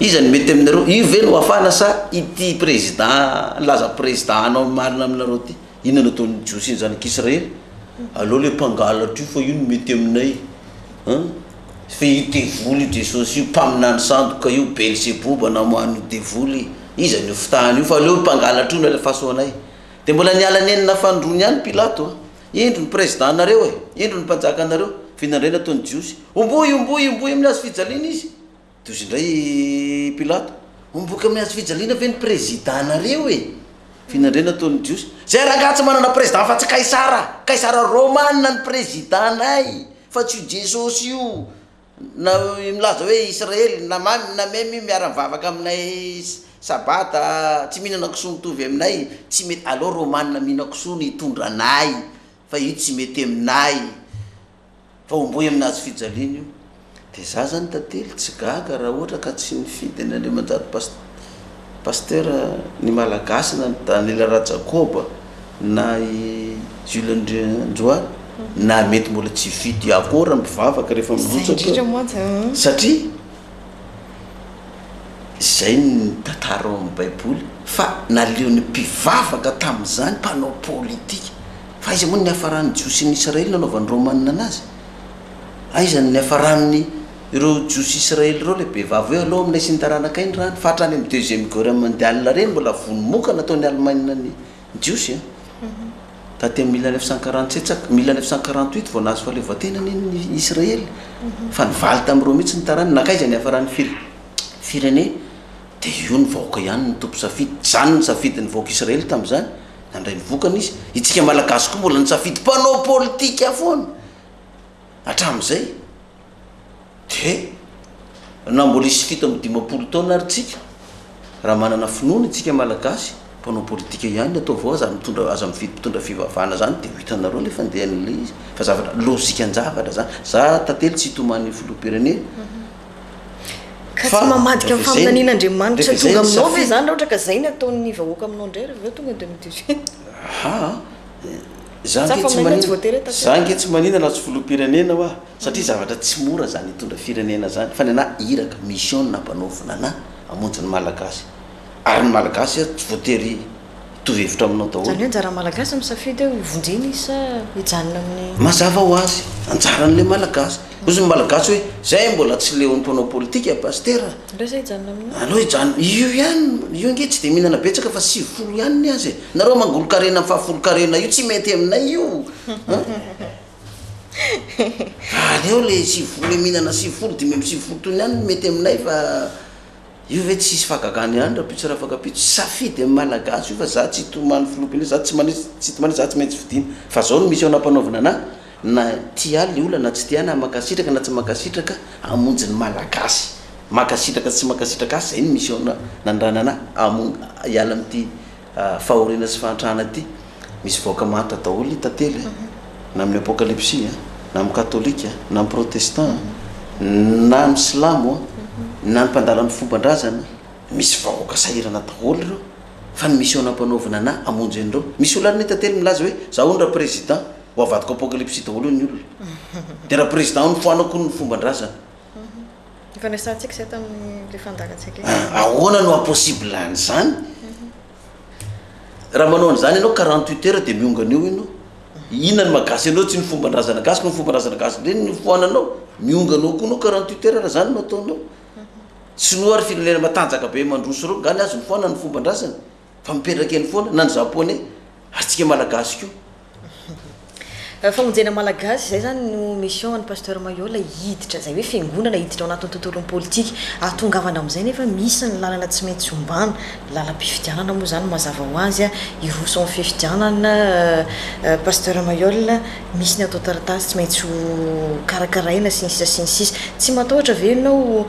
izy ny mety aminareo io ve no afahana sa ity président laza président anao marina aminareo ty inona nataony jiosy iny zanak'Israely aloha le mpangalatra io fa io no mety aminay fa io devoly Jesosy io mpaminany sandoka io Belzeboba namohan'io devoly izy ny fitahany io fa aleo mpangalatra io no alefasoanay de mbola nialany enina fandrony ihany Pilato indro ny président nareo indro ny mpanjaka anareo finandray nataony jiosy omboy amin'ny azo fijaliana izy de ozy indray Pilato omboky amin'ny azo fijaliana ve ny président nareo finandray nataony jiosy zay rangatsy manana président fa tsy kaisara romana ny président nay fa tsy io Jesosy io na milaza hoe Israely namemy miara-mivavaka aminay sabata tsy mihinana kisoa mitovy aminay tsy mety aloha romanina mihina kisoa ny hitondranay fa io tsy mety aminay fa omboy aminazy fijaliana io de za zany tantely tsy gaga raha ohatra ka tsy mifidy ny Andriamanjato pasteur ny malagasy na Daniel Rajakoba na Jules Ndrianjoara na mety mbola tsy fidy akora mivavaka rehefa mirotsaka satria zay ny tantara amin'ny baiboly fa naleon'ny mpivavaka tamin'izany mpanao politika fa izy moa ny hafarany jiosy ny Israely nanaovany romanina anazy aizany ny hafarany ireo jiosy Israely reo le bevavy hoe aloha aminay sy ny taranaka iny rany fa hatrany amin'ny 2e guerre mondiale reny mbola vonomoka nataony Allemagne ny jiosy taty amin'ny 1947 1948 vao nahazo fahaleovan-tenany ny Israely fa nivaly tamin'ireo mihitsy ny tarany nakaiza ny hafarany firene de io ny vahoaka ihany ny tompo safidy zany ny safidy ny vahoaka Israely tamin'izany nandray ny vokany izy itsika malagasy koa mbola ny safidy mpanao politika foana hatramin'izay de na mbola isy fito amin'ny 50 taona ary tsika raha manana finoana itsika malagasy mpanao politika ihany atao vao aza mitondra aza mividy mpitondra fivavahana zany dia hitanareo le fandehan'le izy fa zavatra lozika an-javatra zany za tantely tsy hitomany filoham-pirenena ka tsy mamadika amin'ny faminanian'andriamanitra tonga aminao ve zany raha ohatra ka zay ny ataon'ny vahoaka aminao indray rehefa aveo tonga 2018 za nge tsy manina latsy filoham-pirenena hoa satria zavatra tsy mora zany hitondra firenena zany fa ny ana iraka mission nampanaovina ana amonjy ny malagasy ary ny malagasy tsy voatery hitovy hevitra aminao daholo zany hoe anjara malagasy misafidy hoe ivondriny sa hijanona amin'ny mazava ho azy anjaran'le malagasy ozy ny malagasy hoe zay mbola tsy leon'ny mpanao politika pastera ndray zay hijanona amin'ny aloha hijanona io ihany io nge tsy de mihinana betsaka fa 9 ihany ny azy nareo mangolo-karena fahafolo-karena io tsy mety aminay io aleo le 9 le mihinana 9 dimy amby 9 tony ihany mety aminay fa io ve tsy isy fagagany ihany raha pitsy raha fakapitsy safidy amin'ny malagasy io fa za tsy hitomany filoham-pirenena za tsy hitomany za tsy maintsy vidina fa zao no misy ao nampanaovina ana na tia le olona na tsy tia na makasitraka na tsy makasitraka amonjy ny malagasy makasitraka tsy makasitraka asy zay ny misy ao nandranana hiala amin'ity fahorena sy fahantrahana ty misy voaka maritra daholo tantely na amin'ny apokalypsia na amin'ny katolika na amin'ny protestant na amin'ny silamo na ny mpandalan'ny fomban-drazana misy vahoaka sahirana daholo reo fa ny mission nampanaovina ana amonjy an'ireo misy olona ny tantely milaza hoe za ony raha président ho avadiko apokalypsia daholo ny olona dia raha président o ny foanako ny fomban-drazana ifanesantsika zay tamin'le fandakatsika ahoana no impossible an'izany raha manao an'izany ianao 48 heures dia miongana eo ianao inona ny magasy anao tsy ny fomban-drazana gasy no fomban-drazana gasy reny ny foananao mionganao koa nao 48 heures raha zany no ataonao tsy no ary firenena matanjaka be mandroso reo ngany azy ny foana ny fomban-drazana fa mipetraka eny foana na ny japonais ary tsika malagasy koa famonjena malagasy zay zany no mission any pasteur Mayola hiditra zay hoe fiangonana hiditra ao anatin'ny tontolon'ny politika ahatongavana amin'izay nefa misy ny lalana tsy maintsy ombana lalam-pifidianana moa zany mazava ho azy iroso amin'ny fifidianana pasteur Mayola misy ny atao taratasy tsy maintsy ho karakaraina sy ny sisa tsy matahotra ve ianao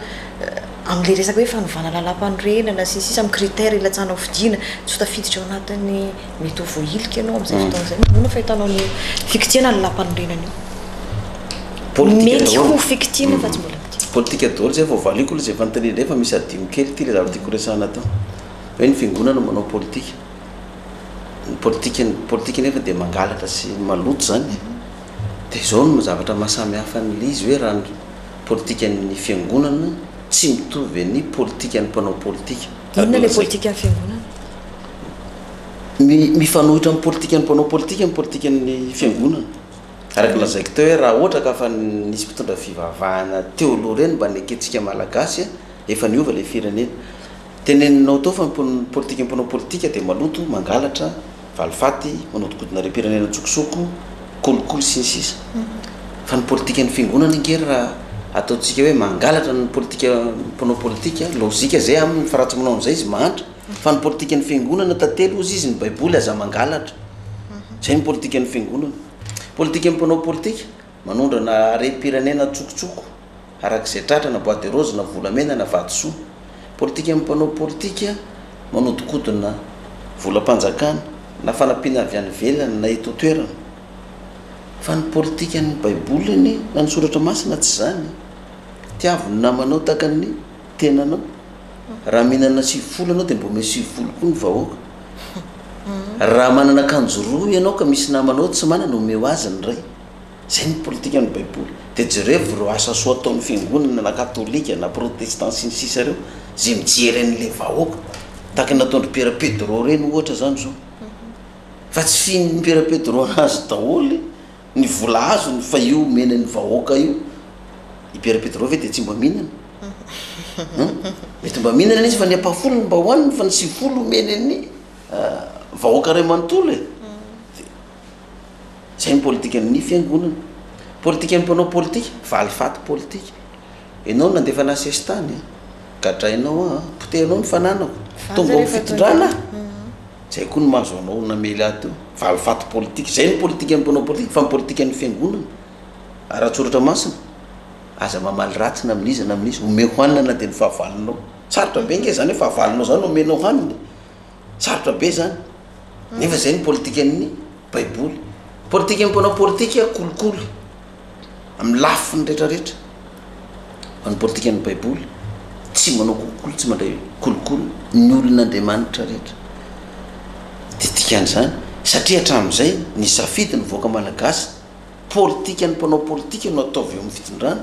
amin'le resaka hoe fanovana lalam-panorenana sy amin'ny critère ilatsanao fidiana tsy ho tafiditra ao anatin'ny mety ho voahilika ianao amin'izay fotoana zay nona fa hitanao ny fikitiana ny lalam-panorenana io mety ho fikitiana fa tsy mbola politika daholo zay vao valiko le zay fanontaniana ndray fa misy adimo kely ty le zavatra tiako resahana tao hoe ny fiangonana manao politika politika nefa dia mangalatra sy maloto zany dia zao no zavatra mahasamy hafa n'le izy hoe raha ny politika ny fiangonana tsy mitovy ny politika ny mpanao politika inona le politika ny fiangonana mifanohitra amin'ny politika ny mpanao politika ny politika ny fiangonana araky lazaiko teo hoe raha ohatra ka fa nisy mpitondra fivavahana teo aloha reny mba neketsika malagasy efa niova le firenena teneninao tao fa politika ny mpanao politika dia maloto mangalatra valifaty manaotikodina re-pirenena tsokosoko kolokolo sy ny sisa fa ny politika ny fiangonana ngery raha ataontsika hoe mangalatra ny politika mpanao politika lozika zay amin'ny faratsy manao an'izay izy mahantra fa ny politika ny fiangonana tantely ozy izy ny baiboly aza mangalatra zay ny politika ny fiangonana politika ny mpanao politika manondrana re-pirenena tsokotsoko arak'izay tratra na boîte de rose na volamena na vatosoa politika ny mpanao politika manodikodina volam-panjakana na fanampiana avy any velany na eto toerana fa ny politika ny baiboliny na ny soratra masina tsy zany tiavony namanao taka ny tenanao raha mihinana 90 anao dia mbo misy 90 koa ny vahoaka raha manana akanjo roa ianao ka misy namanao tsy manana omeo azy ny ray zay ny politika ny baiboly dia jerevy reo asa soa ataon'ny fiangonana na katolika na protestant sy ny sisa reo zay mijery an'le vahoaka taka nataondry Pierre Pedro reny ohatra zany zao fa tsy fihin'ny Pierre Pedro anazy daholy ny vola azo fa io mena ny vahoaka io i Pierre Pedro ve dia tsy mba mihinana mety mba mihinana izy fa ny ampafolony mba hoaniny fa ny 90 meneny vahoaka ray manontolo zay ny politika ny fiangonana politika ny mpanao politika valifaty politika ianao nandefa nasesy tany gadrainao potehinao ny fananako tombo amin'ny fitondrana zay koa ny mahazo anao namely ato valifaty politika zay ny politika ny mpanao politika fa ny politika ny fiangonana ara-tsoratra masina aza mamaly ratsina amin'izy na amin'izy omeo hoanina na dia ny fahavalonao sarotra be nge zany hoe fahavalonao zany omenao hoaniny sarotra be zany nefa zay ny politika ny baiboly politika mponao politika kolikoly amin'ny lafiny rehetrarehetra ny politika ny baiboly tsy manao kolikoly tsy mandray kolikoly ny olon'Andriamanitra rehetra dia dikan'izany satria hatramin'izay ny safidy ny voaka malagasy politika ny mpanao politika no ataovy eo amin'ny fitondrana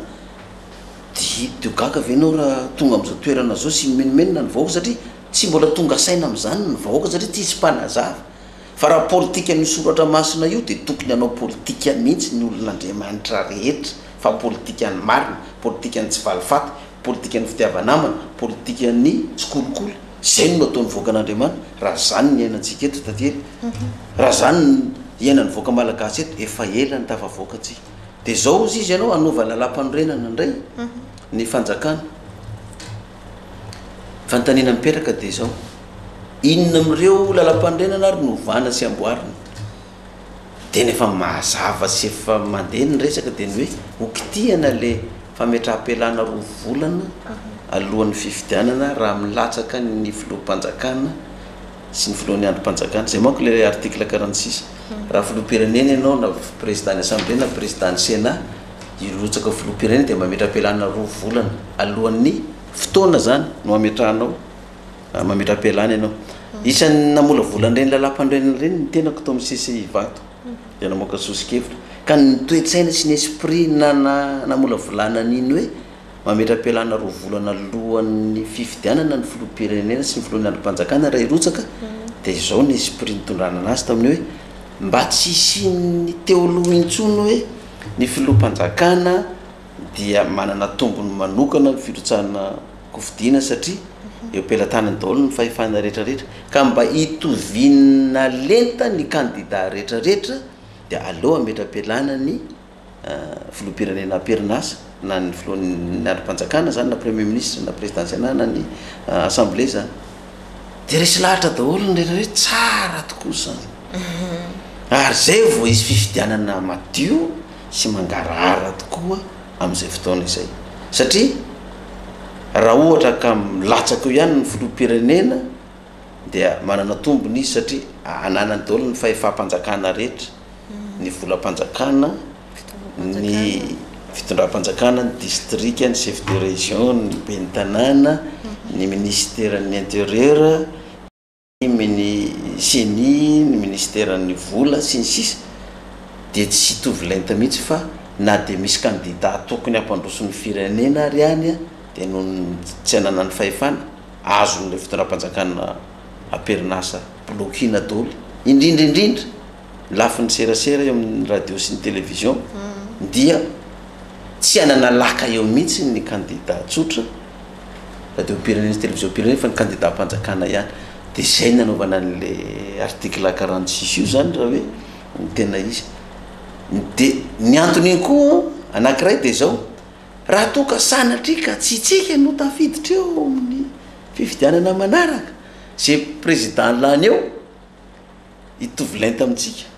dia dio gaga avy ianao raha tonga amin'izao toerana zao sy menomenona ny vahoaka satria tsy mbola tonga saina amin'izany ny vahoaka satria tsy hisy mpanazava fa raha politika ny soratra masina io dia tokony hanao politika mihitsy ny olon'Andriamanitra rehetra fa politika ny marina politika ny tsy valifaty politika ny fitiavanamana politika ny tsy kolikoly zay no ataony voaka an'Andriamanitra raha zany ny iainantsika eto tantely raha zany iainany voaka malagasy eto efa ela ny tafavoaka tsika dia zao izy ianao anova lalam-panorenana indray ny fanjakana fanontaniana miperaka dia zao inona amin'ireo lalam-panorenana ary novana sy amboarina dia nefa mazava sy efa mandeha ny resaka dia ny hoe okitiana le fametraha-pialana roa volana alohan'ny fifidianana raha milatsaka ny filoham-panjakana sy ny filohan'ny androm-panjakana zay manko le article 46 raha filoham-pirenena ianao na président ny assemblée na président ny sénat irotsaka filoham-pirenena dia mametra-pialana roa volana alohan'ny fotoana zany no ametrahanao mametra-pialana ianao isan'ny namola volan'ireny lalam-panorenana ireny ny tenako tao amin'ny CCI vato dia namoaka sosikevitra ka ny toe-tsaina sy ny esprit namola volanan'iny hoe mametra-pialana roa volana alohan'ny fifidianana ny filoham-pirenena sy ny filohan'ny androm-panjakana raha irotsaka dia izao ny esprit nitondrana anazy tamin'ny hoe mba tsy isiany teoloha intsony hoe ny filoham-panjakana dia manana tombony manokana ny firotsahana kofidiana satria eo am-pelantanany daholo ny fahefana rehetrarehetra ka mba hitovina lenta ny kandida rehetrarehetra dia aleo ametra-pialana ny filoham-pirenena am-perinasa na ny filohan'ny androm-panjakana zany na premier ministre na président sénat na ny assemblée zany dia resy lahatra daholo ny rehetrarehetra tsara tokoa zany ary zay vao izy fifidianana madio sy mangarahara tokoa amin'izay fotoana izay satria raha ohatra ka milatsaka eo ihany ny filoham-pirenena dia manana tombony izy satria ananany daholo ny fahefam-panjakana rehetra ny volam-panjakana ny fitondram-panjakana ny district ny chef de région ny ben'ny tanàna ny ministère ny intérieur ny CENI ny ministère ny vola sy ny sisa dia tsy hitovy lenta mihitsy fa na dia misy candidat tokony hampandroso ny firenena ary hany a dia no tsy hanana ny fahefana azon'le fitondram-panjakana am-perinasa bloquina daholo indrindraindrindra lafiny serasera eo amin'ny radio sy ny télévision dia tsy hanana laka eo mihitsy ny candidat tsotra radio pirenena sy télévision pirenena fa ny candidat am-panjakana ihany dia zay nanaovana an'le article 46 io zany raha hoe ny tena izy dia ny anton'iny koa anankiray dia zao raha toa ka sanatry ka tsy tsika no tafiditra eo amin'ny fifidianana manaraka zay président lany eo hitovy lenta amintsika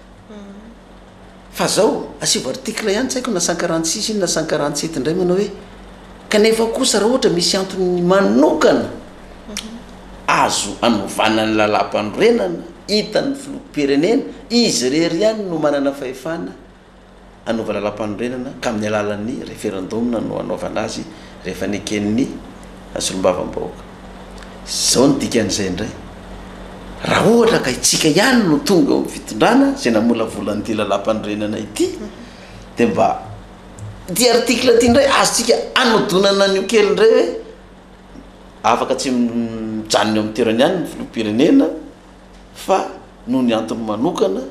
fa zao asivo article ihany tsy haiko na 146 iny na 147 indray manao hoe kanefa kosa raha ohatra misy antony manokana azo anovana ny lalam-panorenana hitan'ny filoham-pirenena izy rery ihany no manana fahefana anova lalam-panorenana ka amin'ny alalan'ny référendum no anaovana azy rehefa neken'ny solombavam-bahoaka zao ny dikan'izay indray raha ohatra ka itsika ihany no tonga eo amin'ny fitondrana zay namola volan'ity lalam-panorenana ity dia mba ty article ty indray azotsika anodonana an'io kely indray hoe afaka tsy mijanona eo amin'ny toerana ihany ny filoham-pirenena fa noho ny antony manokana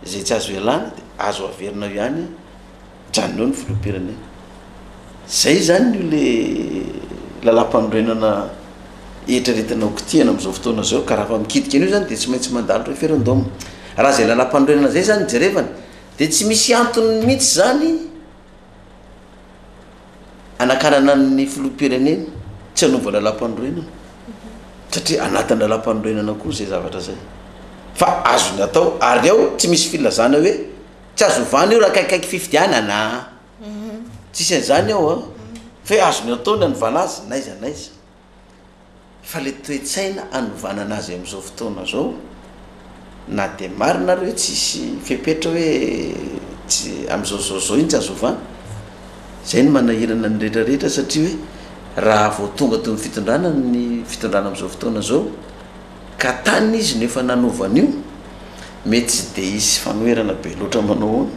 zay tsy azo ialana dia azo averina io ihany mijanona eo ny filoham-pirenena zay zany io le lalam-panorenana eritreretina okitiana amin'izao fotoana zao ka raha fa mikidika an'io zany dia tsy maintsy mandalo référendum raha zay lalam-panorenana zay zany jerevana dia tsy misy antony mihitsy zany anakanana ny filoham-pirenena tsy hanova lalam-panorenana satria anatin'ny lalam-panorenana koa zay zavatra zay fa azo ny atao ary ao tsy misy filazana hoe tsy azo ovana io raha kaikaiky fifidianana tsisy an'izany ao a fa azony ataony anovana azy naiza naiza fa le toetsaina anovana anazy amin'izao fotoana zao na de marina reo tsisy fepetra hoe tsy am'izao iny tsy azovana zay ny manahirana ny rehetrarehetra satria hoe raha vao tonga toy ny fitondrana am'izao fotoana zao ka tany izy nefa nanovana io mety tsy de isy fanoerana be loatra manao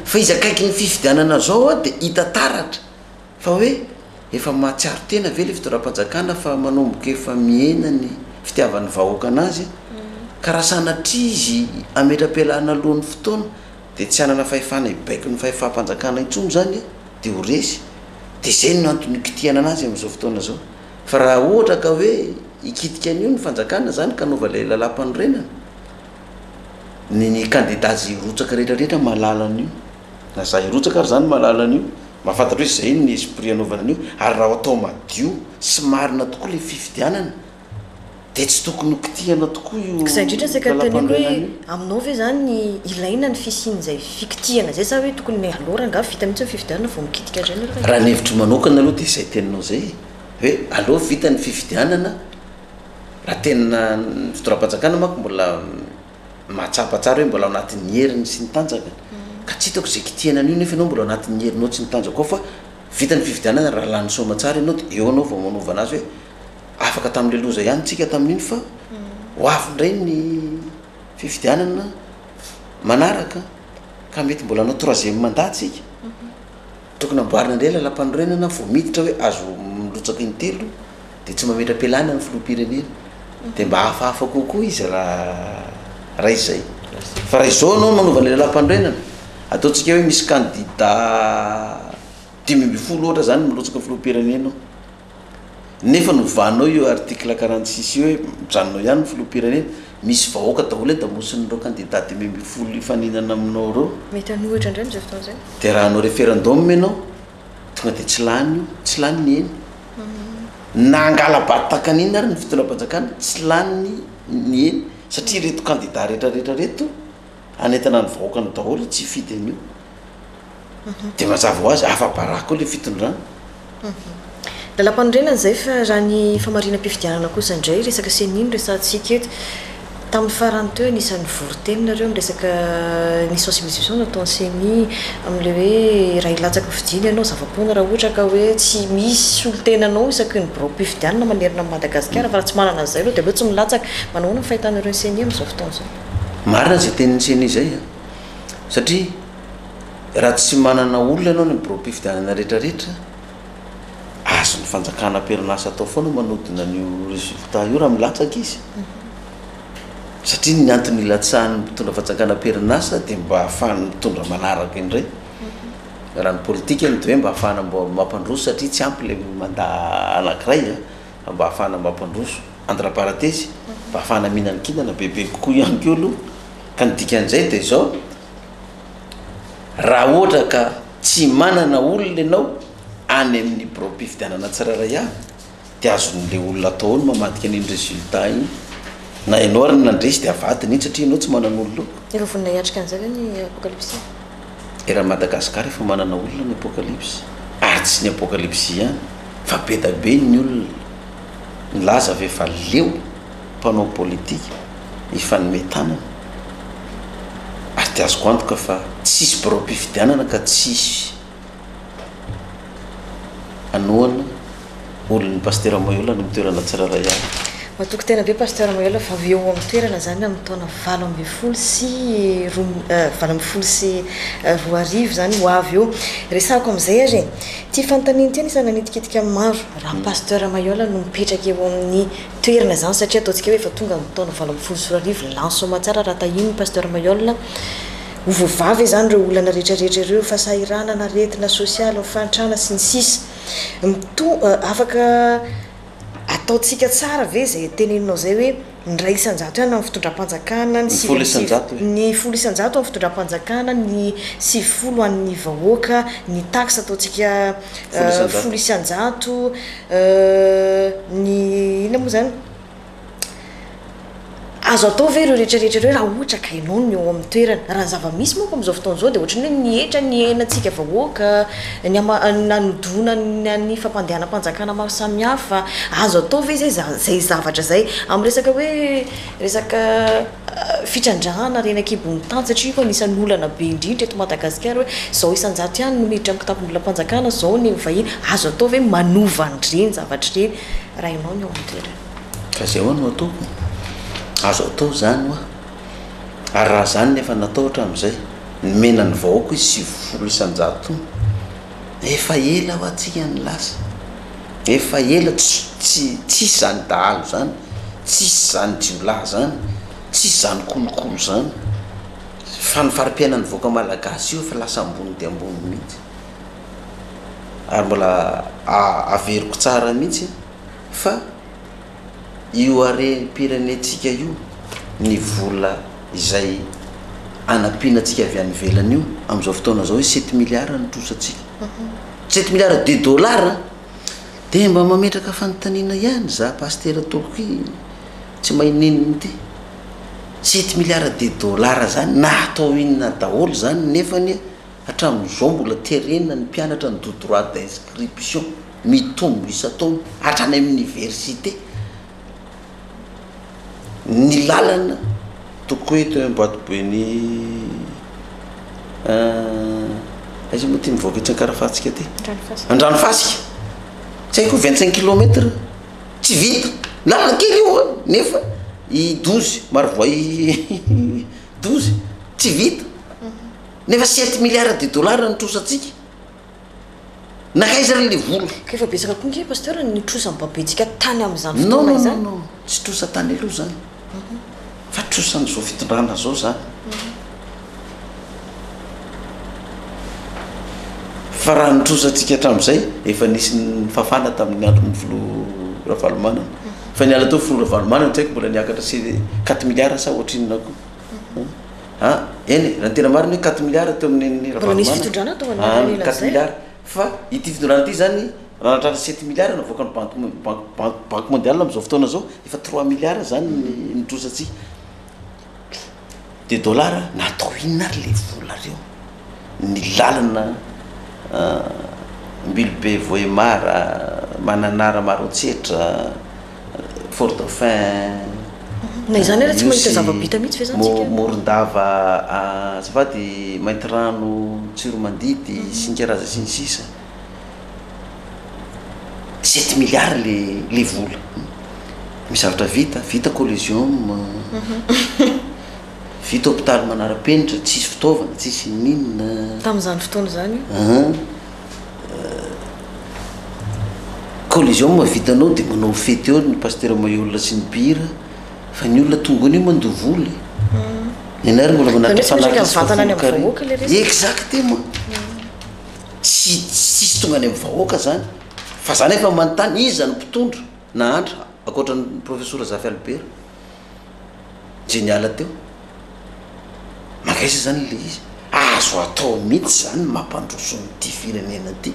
fa izy akaiky ny fifidianana zao a de hita taratra fa hoe efa mahatsiaro tena ve le fitondram-panjakana fa manomboka efa miena ny fitiavan'ny vahoaka anazy ka raha sanatria izy ametra-pialana alohan'ny fotoana de tsy anana fahefana ibaiko ny fahefam-panjakana intsony zany de ho resy de zay no antony ikitiana anazy am'izao fotoana zao fa raha ohatra ka hoe ikitika an'io ny fanjakana zany ka nova le lalam-panorenana ny candidat zay rotsaka rehetrarehetra mahalala an'io na za irotsaka ary zany mahalala an'io mahafantatra hoe zay ny esprit anaovana an'io ary raha atao madio sy marina tokoa le fifidianana de tsy tokony hokitihana tokoa io zay indrindra saka teny hoe aminao ve zany ilaina ny fisiny zay fikitihana zay sa hoe tokony ny alora nga vita mihitsy fifidianana vao mikitika zay raha ny hevitry manokana aloha de zay teninao zay hoe aloha vita ny fifidianana raha tena fitoram-panjakana manko mbola mahatsapa tsara hoe mbola ao anatin'ny heriny sy ny tanjaka ka tsy hitako zay kitihana an'io nefa anao mbola ao anatin'ny herinao tsy ny tanjaka ao fa vita ny fifidianana raha lany soma tsara ianao de eo anao vao manaovana azy hoe afaka tamin'le loza ihany tsika tamin'iny fa ho avy ndray ny fifidianana manaraka ka mety mbola anao troisième mandat tsika tokony amboarina indray lalam-panorenana vao miditra hoe azo milotsaka intelo de tsy mametra-pialana ny filoham-pirenena de mba hafahafa kokoa izy raha izay fa raha izao anao manaovana le lalam-panorenana ataontsika hoe misy candidat 5 ohatra zany milotsaka filoham-pirenena nefa novanao io article 46 hoe mijanonao ihany ny filoham-pirenena misy vahoaka daholo da mosin'ireo candidat 5 ifaninana aminao reo mety anohitra indray am'izay fotoana zay de raha anao référendum ianao tonga de tsy lany ny eny na angala-bataka an'iny ary ny fitondram-panjakana tsy lany ny eny satria reto candidat rehetrarehetra reto anentana ny vahoakany daholo tsy fidy an'io de mazava ho azy afa-barako le fitondrana lalam-panorenana zay fa raha ny famarina-pifidianana kosa indray resaka seniny resantsika eto tamin'ny farany teo nisan'ny vorontenina miresaka ny sensibilisation nataony seni am'le hoe raha ilatsaka fidiny ianao zava-poana raha ohatra ka hoe tsy misy olo-tenanao isaky ny biro-pifidianana manerina amin'ny Madagasikara fa raha tsy manana an'izay aloha de aleo tsy milatsaka manahoana ny fahitan'ireo ny seni am'izao fotoana zao marina zay tenin'ny seni zay a satria raha tsy manana olona ianao ny biro-pifidianana rehetrarehetra azo ny fanjakana perinasa atao foana manodina n'io résultat io raha milatsaka izy satria ny antony ilatsahany mitondra fanjakana perinasa de mba ahafahany mitondra manaraka indray raha ny politika ny de hoe mba ahafahana mba mampandroso satria tsy ampy le mandat anankiray a mba ahafahana mampandroso entre parenthèse mba ahafahana mihinan-kinana bebe kokoa ihany keo aloha ka ny dikan'izay de zao raha ohatra ka tsy manana olona ianao any amin'ny biro-pifidianana tsiraray avy de azon'le olona atao ny mamadika an'iny résultat iny na ianao ary nandresy de avadiny iny satria ianao tsy manana olona efa vonina hiatrika an'izay ve ny apocalypse raha Madagasikara efa manana olona ny apocalypse ary tsy ny apocalypse ihany fa be da be ny olona nilaza fa efa leo mpanao politika ifanometanana ary de azoko antoka fa tsisy biro-pifidianana ka tsisy anoana olon'ny pasteur Mayola ny mitoerana tsiraray avy matoky tena be pasteur Mayola fa avy eo amin'ny toerana zany amin'ny taona 20 sy 20 zany ho avy eo resako am'izay ary ty fanontaniany ty isana nitikitika maro raha pasteur Mayola no mipetraka eo amin'ny toerana zany satria ataontsika hoe efa tonga amin'ny taona 20 lansoma tsara raha tahiny pasteur Mayola ovovavy zany reo olana rehetrarehetra ireo fahasahiranana aretina sosialy fantrana sy ny sisa afaka ataontsika tsara ve zay teneninao zay hoe ny ray isan-jato ihany amin'ny fitondram-panjakana ny 10 isan-jato ny 10 isan-jato amin'ny fitondram-panjakana ny 90 an'ny vahoaka ny taxe ataontsika 10 isan-jato ny ina moa zany azo atao ve ireo rehetrarehetra reo raha ohatra ka ianao ny eo amin'ny toerana raha zava-misy moa ko amin'izao fotoana izao dia ohatrany hoe nietra ny henantsika vahoaka nanodona ny fampandehanam-panjakana maro samihafa azo atao ve zay zavatra zay amin'ny resaka hoe resaka fitrandrahana renakibony tany satria koa anisan'ny olana be indrindra eto Madagasikara hoe zao isanjato ihany no miditra amin'ny kitapon'olom-panjakana zao ny vahiny azo atao ve manova an'ireny zavatra ireny raha ianao ny eo amin'ny toerana ka zay hoany no ataoko azo atao zany oa ary raha zany nefa natao hatramin'izay nomena ny vahoaka hoe 900 efa ela ho atsika ny lasa efa ela tsisy zany dahalo zany tsisy zany jiolahy zany tsisy zany kolokolo zany fa ny fari-piainany voaka malagasy io efa lasa ambony dia ambony mihitsy ary mbola averiko tsara mihitsy fa io harem-pirenentsika io ny vola izay anampianatsika avy any ivelany io amin'izao fotoana zao hoe 7 milliards ny trosatsika 7 milliards de dollars dia mba mametraka fanontaniana ihany za pastera toloky tsy mainininy ty 7 milliards de dollars zany na atao inona daholo zany nefany hatramin'izao mbola terenina ny mpianatra ny droit d'inscription mitombo isa-taona hatrany amin'ny université ny lalana toko hoe to Ambatoben'ny aiza moa ty mivoaka itsy Ankarafatsika ty Andranofasika tsy haiko 25 kilomètres tsy vita lalana kely io nefa i 12 Marovoay 12 tsy vita nefa 7 milliards de dollars ny trosatsika nakaiza le vola efa betsaka koa nge pasteur ny trosa mibabetsika tany amin'izany fotoana izany non tsy trosa tany aloha zany fa trosan'izao fitondrana zao zany fa raha nitrosatsika hatramin'izay efa nisy ny fafana tamin'ny andro ny filo Ravalomanana fa niala tao filo Ravalomanana tsy haiko mbola niakatra 4 milliards sa ohatrinona koa eny raha tena marina hoe 4 milliards teo amin'ny Ravalomanana 4 milliards fa ity fitondrana ity zany raha natratra 7 milliards navoaka ny banque mondiale amin'izao fotoana zao efa 3 milliards zany ny trosatsika de dollars natao inona ary le vola reo ny lalana Mbilbe Voemara Mananara Maroantsetra Fort Dauphin na izany ara tsy mahita zava-bita mihitsy ve zany Morondava azafady Maintirano Tsiromandidy sy ny karaza sy ny sisa 7 milliards le vola misavatra vita collision vita hôpitaly manara-penitra tsisy fitaovana tsisy ninona tamin'izany fotoana zany collision mavitanao dia manao fety eo ny pasteur Maïolona sy ny mpihira fa ny olona tongony io mandovoly ianary mbola manatry exactement sisy tonga any amin'ny vahoaka zany fa zany efa manontany iza ny mpitondra na andra akoatran'ny professeur Zafy Albert je niala teo makaiza zany le izy azo atao mihitsy zany mampandroso nyity firenena ty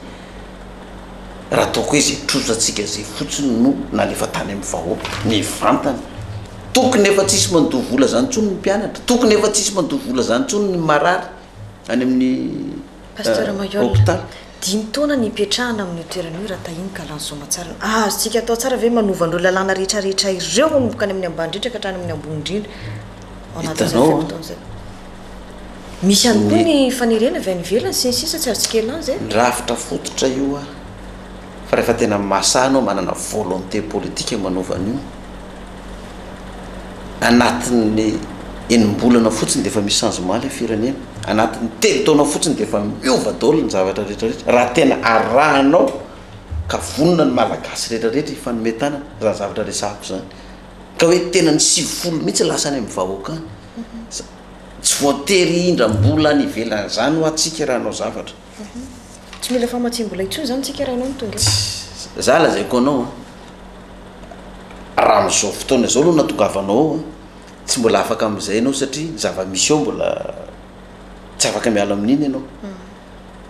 raha ataoko hoe zay trosatsika zay fotsiny no nalefa tany amin'ny vahoaka mivantana tokony efa tsisy mandovola zany tsony ny mpianatra tokony efa tsisy mandovola zany tsony ny marary any amin'ny pasteur Maïolona 10 taona ny ipetrahana amin'ny toerana io raha tahiny ka lany somatsara azontsika atao tsara ve manovan'ireo lalàna rehetrarehetra ireo manomboka any amin'ny ambany indrindra ka hatrany amin'ny ambony indrindra anatin'izay fotoan'izay misy ihany koa ny fanerena avy any ivelany sy ny sisa tsy azotsika elany zay rafitra fototra io fa rehefa tena masanao manana volonté politique manaovan'io anatin'ny enim-bolana fotsiny dia efa misy changement le firenena anatin'ny 3 taona fotsiny dia efa miova daholo ny zavatra rehetrarehetra raha tena arahanao ka vonona ny malagasy rehetrarehetra ifanometana raha zavatra resahako zany ka hoe tena ny 90 mihitsy lasany amin'ny vahoaka any tsy voatery indram-bola ny ivelany zany ho atsika raha anao zavatra tsy mila famatsim-bola intsony zany tsika raha anao nytonga za lazaiko anao raha amin'izao fotoana zao aloha natongavanao tsy mbola afaka amin'izay ianao satria zava-misy eo mbola tsy afaka miala amin'iny ianao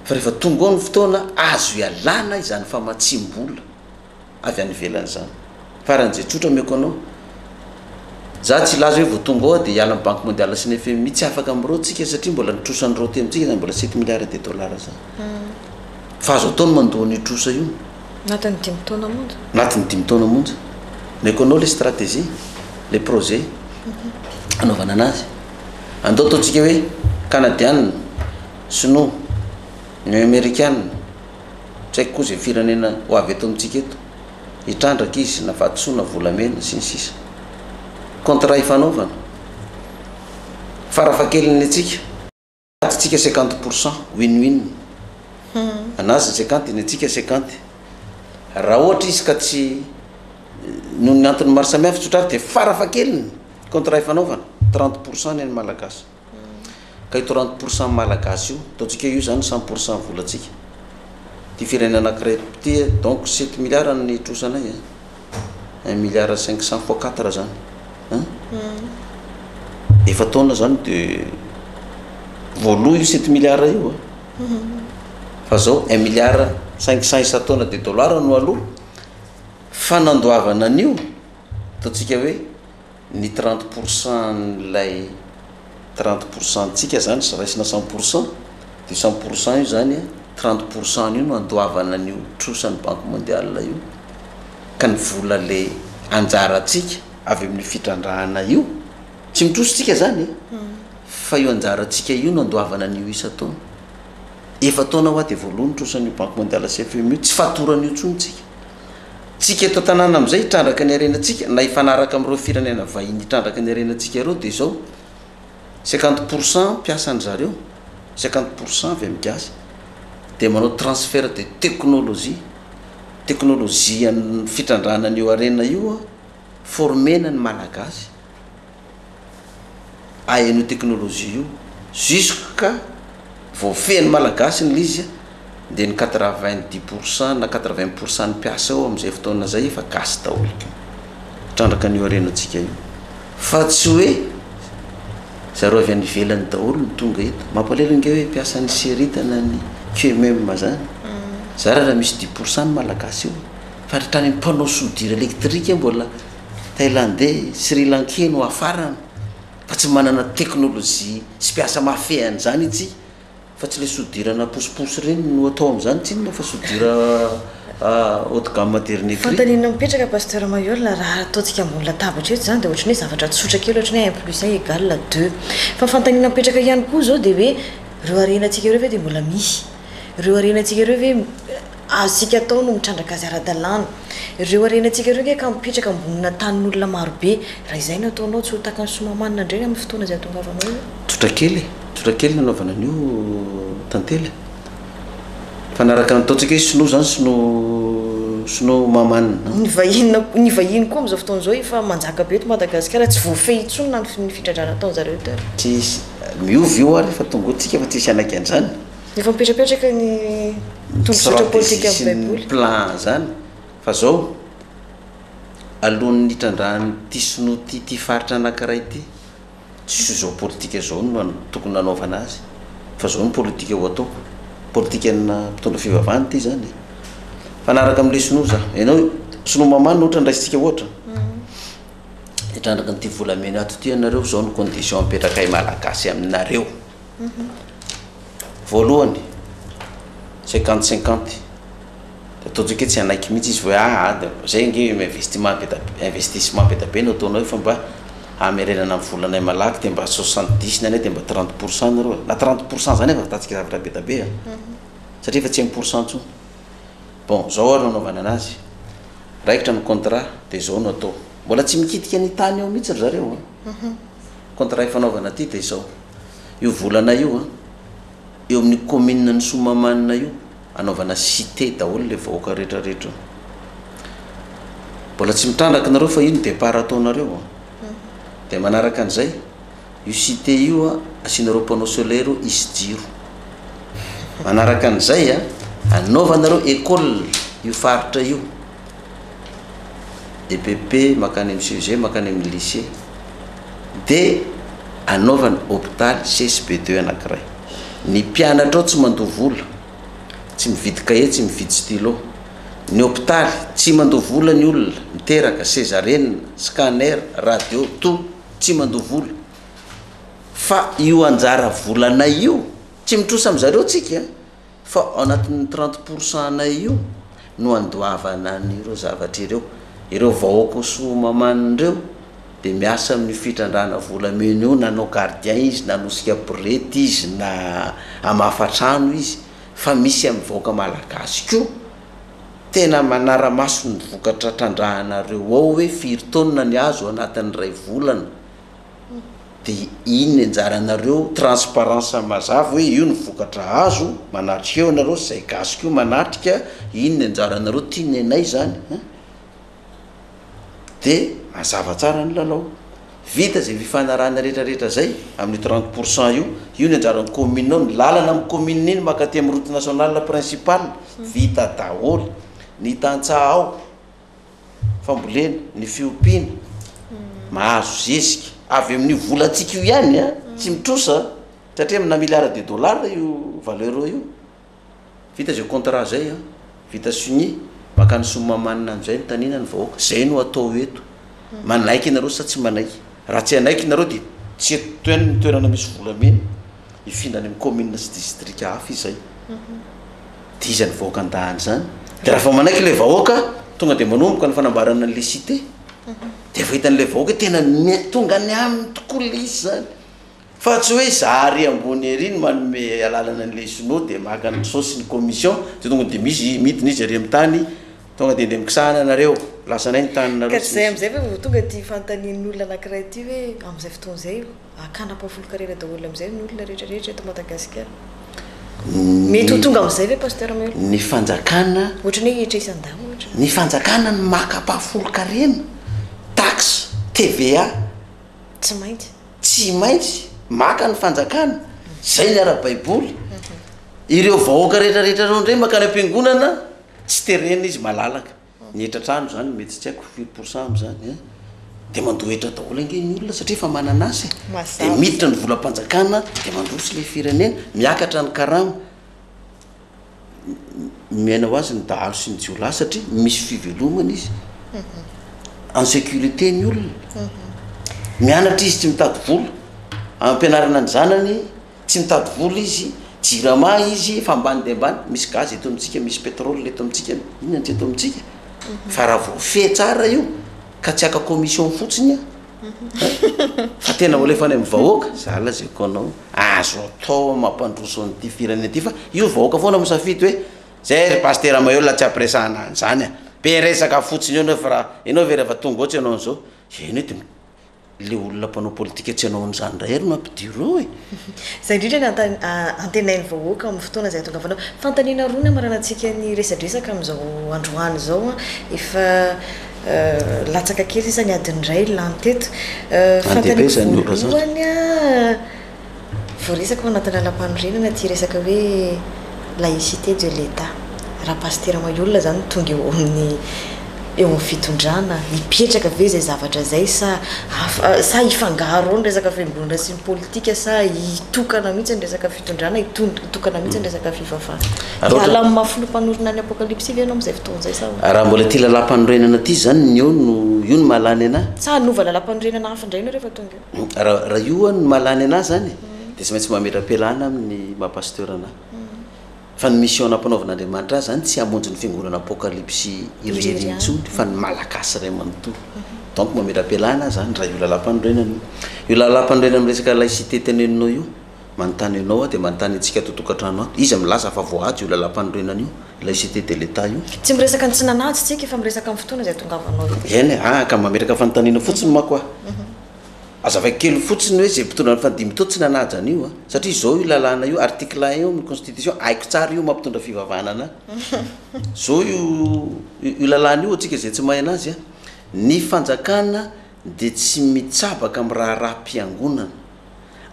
fa rehefa tonga ao ny fotoana azo ialana izany famatsim-bola avy any ivelany zany faran'izay tsotra meko anao za tsy laza hoe voatonga ao dia hiala amin'ny banque mondiale sy ny FMI tsy afaka amin'ireo tsika satria mbola nitrosan'ireo ty amintsika zany mbola 7 milliards de dollars zany fa azo ataony mandoha ny trosa io anatin'ny 5 taona monja anatin'ny 5 taona monja mekonao le stratégie le projet anaovana anazy andao ataontsika hoe canadienne sinoa ny américaine tsy haiko koa zay firenena ho avy eto amintsika eto hitrandraka izy na vatosoa na volamena sy ny sisa contrat ifanaovana farafakeliny atsika atsika 50% win-win anazy 50 ny atsika 50 raha ohatra izy ka tsy noho ny antony maro samihafa tsotrary dia farafakeliny contrat ifanaovana 30% ny malagasy ka ito 30% malagasy io ataontsika io zany 100% volatsika ty firenena anankiray ty donc 7 milliards ny trosanay 1 milliard 500 fois 4 zany efa taona zany de voaloha io 7 milliards io fa zao 1 milliard 500 isa-taona de dollars no aloha fa nandoavana an'io ataontsika hoe ny 30% lay 30% tsika zany sy raisina 100% de 100% io zany 30% io no andoavana an'io trosan'ny banque mondiale io ka ny vola le anjaratsika avy amin'ny fitrandrahana io tsy mitrosotsika zany fa io anjaratsika io no andoavana an'io isa-taona efa taona ho aty voalohany trosan'io banque mondiale sy FMI tsy fatoran'io tsonytsika tsika eto tanàna amin'izay hitrandraka ny arenatsika na ifanaraka amin'ireo firenena vahiny hitrandraka ny arenatsika ireo dia zao 50% mpiasa an'zareo 50% avy amin'ny gasy dia manao transfert de teknôlôzia ny fitrandrahana an'io arena io formena ny malagasy ayan'io teknôlôzia io jusqu'à voafehany malagasy ny lizy dia ny 90% na 80% ny mpiasa ao amin'izay fotoana zay efa gasy daholo hitrandraka an'io arenatsika io fa tsy hoe zareo avy any ivelany daholo ny tonga eto mampalelanga hoe mpiasa ny seritana ny QMM zany za raha misy 10% ny malagasy io fa hatrany mpanao soudure électrique mbola thaïlandais sri lankais no afarana fa tsy manana teknôlôzia sy mpiasa mafehany zany itsy fa tsy le sodirana posiposy reny no atao amin'izany tsinona fa sodira haute gamme modernité fantanina mipetraka pasteur Mayol raha ataontsika ambony latabatra eto zany dia ohatrany hoe zavatra tsotra kely ohatrany hoe 1 plus 1 égale 2 fa fantanina mipetraka ihany koa zao dia hoe ireo arenantsika ireo ve dia mbola misy ireo arenantsika ireo ve azontsika atao no mitrandraka azy ara-dalàna ireo arenantsika ireo ka mipetraka ambonina tanin'olona marobe raha izay no ataonao tsy ho taka ny somamanina indray amin'ny fotoana izay atongavanao tsotra kely nanaovana an'io tantely fanaraka nataontsika hoe sinoa zany sinoa mamanina ny vahiny koa amin'izao fotoana izao efa manjaka be eto Madagasikara tsy voafehy intsony na ny fitrandrana ataony zareo teo tsisy miovy io ary fa tonga tsika fa tsisy anaky an'izany efa mipetrapetraka ny tondrosotra politika amin'ny baiboly plan zany fa zao alohan'ny hitrandrahany ty sinoa ty faritra anankiray ty tsy zao politika zao no tokony nanaovana azy fa zao ny politika ho ataoko politika na mpitondra fivavahany ty zany fanaraka amin'le sinoa za ianao sinoa mamany no ohatra ndraisitsika ohatra hitrandraka nyty volamena ato ty anareo zao ny condition mipetraka malagasy aminareo voalohany 50-50 de ataontsika hoe tsy anaiky mihitsy izy hoe zay nge investissement betabe no ataonao fa mba amerenana amin'ny volanay malaky dia mba 70 nany de mba 30% nareo na 30% zany efa atatsika zavatra betabe satria efa tsy 1% tsony bon zao ary nanaovana anazy raikitra ny contrat dia zao no atao mbola tsy mikitika ny tany eo mihitsy ry zareo contrat ifanaovana ty dia zao io volana io eo amin'ny commune ny somamanina io anaovana cité daholo le vahoaka rehetrarehetra mbola tsy mitrandraka nareo fa ino départ ataonareo dia manaraka an'izay io cité io asianareo mpanao solaire isy jiro manaraka an'izay anaovanareo école io faritra io EPP makany amin'ny CEG makany amin'ny lycée dia anaovana hôpital CSB2 anankiray ny mpianatra ao tsy mandoa vola tsy mividy cahier tsy mividy stylo ny hôpitaly tsy mandoa vola ny olona miteraka césarienne scanner radio tout tsy mandovola fa io anjara volana io tsy mitrosa am'zareo tsika fa anatin'ny 30% na io no andoavana nyreo zavatra ireo vahoaka somamanindreo de miasa amin'ny fitrandrana volamena io nanao gardien izy nanao skiaborety izy na amafatrano izy fa misy amin'ny vahoaka malagasy ko tena manara-maso ny vokatra trandrahanareo ao hoe firy taonina ny azo anatin'ny ray volana de iny anjaranareo transparence mazava hoe io ny vokatra azo manatrika eo anareo zay gasiko io manatrika iny ny anjaranareo tiany anay zany de mazava tsara ny lalao vita zay fifanarana rehetrarehetra zay amin'ny 30% io ny anjaran'ny commune ao ny lalana amin'ny commune iny makaty amin'ny route nationale principale vita daholo ny tantsaha ao fambolena ny fiompiana mahazo zezika avy amin'ny volatsika io ihany a tsy mitrosa satria amina milliard de dollars io valeur io vita zay contrat zay a vita signé makany somamanina an'izay ny tanina ny vahoaka zay no atao eto manaiky ianareo sa tsy manaiky raha tsy anaiky ianareo de tsy etotoeny ny toerana misy volamena ifinany amin'ny commune sy district hafa izay de izy ny vahoaka andahany zany de raha fa manaiky le vahoaka tonga de manomboka ny fanambarana an'le cité de fa hitan'le vahoaka tena tonga ny aminy tokoa le izy zany fa tsy hoe zary ambony ery ny manome alalana an'le sinoa de maka ny saosy ny commission de tonga de misy midina izy ary amin'ny tany tonga de mikisahana anareo lasa nay ny taninareo zay am'izay fa tonga ty fantanin'olona anankiray ty hoe am'izay fotoan'izay akanapafolo karena daholo am'izay ny olona rehetrarehetra eto Madagasikara mety ho tonga am'izay ve pasteur Mahery ny fanjakana ohatrany hoe isan-damo ohatra ny fanjakana ny makapafolo karena taxe TVA tsy maintsy maka ny fanjakana zay ny ara-baiboly ireo vahoaka rehetrarehetra reo ndray makany am-piangonana tsy terena izy malalaka ny etratrano zany mety tsy haiko 5% am'zany de mandohetra daholo ange ny olona satria fa mananasy de miditra ny volam-panjakana de mandrosy le firenena miakatra ny karama miaina ho azy ny dahalo sy ny jiolahy satria misy fivelomana izy en sécurité ny olona mianatra izy tsy mitady vola ampianarana ny zanany tsy mitady vola izy jirama izy fa ambany de ambany misy gaz eto amitsika misy pétrole eto amitsika inona tsy eto amitsika fa raha vao fe tsara io ka tsy aka commission fotsiny fa tena olefany amin'ny vahoaka zala zay konao azo atao mampandroso an'ity firenena ty fa io vahoaka foana misafidy hoe zay pasteur Mahery la tsy apresahana an'izany be resaka fotsiny eo fa raha ianao ve rehefa tonga ohatsy ianao an'izao eny de le olona mpanao politika tsy anao an'izany rahery no ampidiro e zay indrindra ny antenainy vahoaka amin'ny fotoana zay tonga vanao fantanina roa ny amaranantsika ny resadresaka amin'izao androany zao efa latsaka kely zany adiny ray lany teto fantaniny voalohany voaresaka anatin'ny lalam-panorenana ty resaka hoe laïcité de l'État raha pasteur Mahery zany tonga eo amin'ny eo amin'ny fitondrana hipetraka ve zay zavatra zay sa hifangaro ny resaka fiangonana sy ny politika sa hitokana mihitsy ny resaka fitondrana hitokana mihitsy ny resaka fivavahana ala amin'ny maha-folo-mpanorona ny apokalypsy ve ianao am'izay fotoan'izay sa raha mbola ty lalam-panorenana ty zany io no mahalany anahy sa hanova lalam-panorenana hafa indray no rehefa tonga raha io no mahalany anahy zany de tsy maintsy mametra-pialana amin'ny mahapasteur anahy fa ny mission nampanaovan'Andriamanitra azy zany tsy hamonjy ny fiangonana apokalypsy irery intsony fa ny malagasy ray manontolo donc mametra-pialana zany raha io lalam-panorenana io lalam-panorenana amin'ny resaka laïcité teneninao io manontany ianao de manontany antsika totokatrano ato izy milaza fa voahajo io lalam-panorenana io laïcité de l'État io tsy miresaka ny tsy nanajy tsika fa miresaka amin'ny fotoana zay tongavanao eny ka mametraka fanontaniana fotsiny mako azava kely fotsiny hoe zay mpitondra ny fandimy to tsy nanaja an'io satria zao io lalàna io article 1 io amin'ny constitution aiko tsara io mampitondra fivavahana ana zao io lalàna io atsika zay tsy mahay anazy ny fanjakana de tsy mitsabaka amin'ny raha-raha-mpiangonana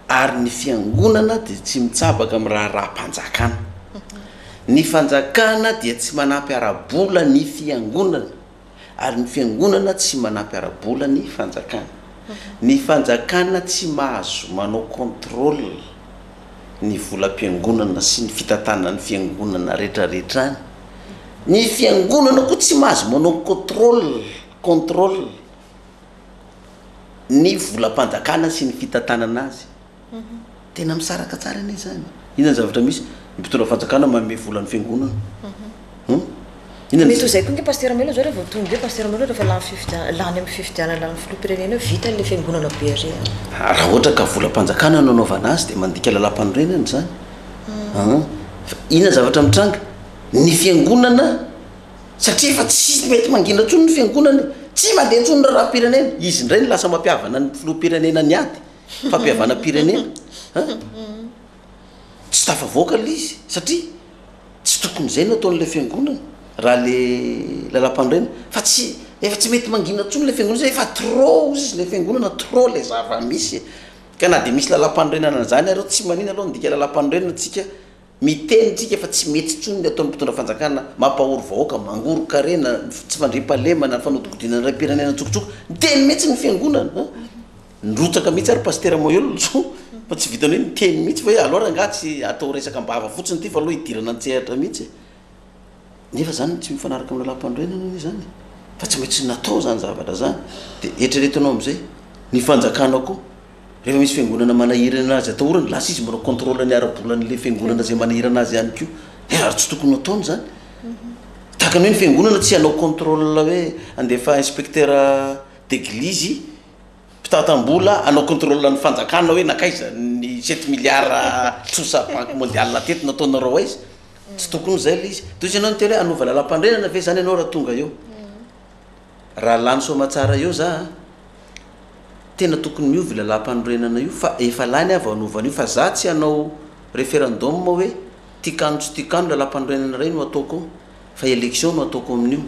ary ny fiangonana de tsy mitsabaka amin'ny raha-raha-mpanjakana ny fanjakana dia tsy manampy arabola ny fiangonana ary ny fiangonana tsy manampy arabola ny fanjakana ny fanjakana tsy mahazo manao contrôle ny volam-piangonana sy ny fitatana ny fiangonana rehetrarehetrany ny fiangonana koa tsy mahazo manao contrôle ny volam-panjakana sy ny fitantanana azy tena misaraka tsara ane zany inona zavatra misy mpitondra fanjakana manome volan'ny fiangonana mety zay koa nge pasteur melo zao rehefa tonga eo pasteur melo rehefa lany amin'ny fifidianana lany filoha-pirenena vita le fiangonana be ary raha ohatra ka volam-panjakana nanaovana azy dia mandika lalam-panorenany zany inona zavatra mitranga ny fiangonana satria efa tsy mety mangina ntsony ny fiangonana tsy mandeha ntsony ny raha-pirenena izy indray ny lasa mampiavana ny filoha-pirenena ny ady fampiavana pirenena tsy tafavoaka l izy satria tsy tokony zay no ataon'la fiangonana raha le lalam-panorenana fa efa tsy mety mangina ntsony le fiangonana zay efa trop izy le fiangonana trop le zava misy ka na dia misy lalam-panorenana zany areo tsy manina aloha ndika lalam-panorenana tsika miteny tsika efa tsy mety ntsony le ataon'ny mpitondra fanjakana mampahory vahoaka mangoro-karena tsy fandriam-pahalemana fanodikodinana ray-pirenena tsokotsoka miteny mihitsy ny fiangonana nrotsaka mihitsy ary pasteur moyolo so fa tsy vitany hoe miteny mihitsy fa hoe aloha rangaha tsy atao resaka mbava fotsiny ty fa aloha hidirana antsehatra mihitsy nefa zany tsy mifanaraka amin'ny lalam-panorenana zany fa tsy maintsy natao zany zavatra zany dia eritreretinao am'izay ny fanjakana koa rehefa misy fiangonana manahirana azy atao orany lasa izy manao contrôle ny ara-bolan'le fiangonana zay manahirana azy ihany koa ary tsy tokony ataony zany tahakany hoe ny fiangonana tsy hanao contrôle hoe andefa inspecteur d'église mpitatam-bola hanao contrôle ny fanjakana hoe nakaiza ny 7 milliards trosa banque mondiale tety nataonareo aizy tsy tokony zay le izy toy izy anao nyteny hoe anova lalam-pandrenana ve zany ianao raha tonga eo raha lany somatsara eo za tena tokony miovy lalam-panorenana io fa efa lany avy anovana io fa za tsy hanao référendum hoe tikano tsy tikano lalam-panorenana ray no ataoko fa élection no ataoko amin'io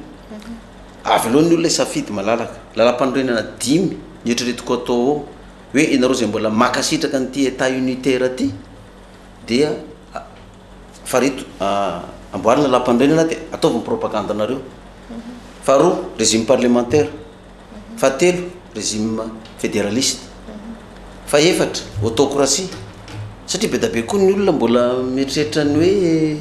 avy aloha ny olona safidy malalaka lalam-panorenana 5 nietreretiko atao ao hoe inareo zay mbola makasitraka nyty état unitaire ty dia farito amboarina lalam-panorenana dia ataovy propagande anareo faharoa régime parlementaire fahatelo régime fédéraliste faefatra autocratie satria be da be koa ny olona mbola mieritreritra ny hoe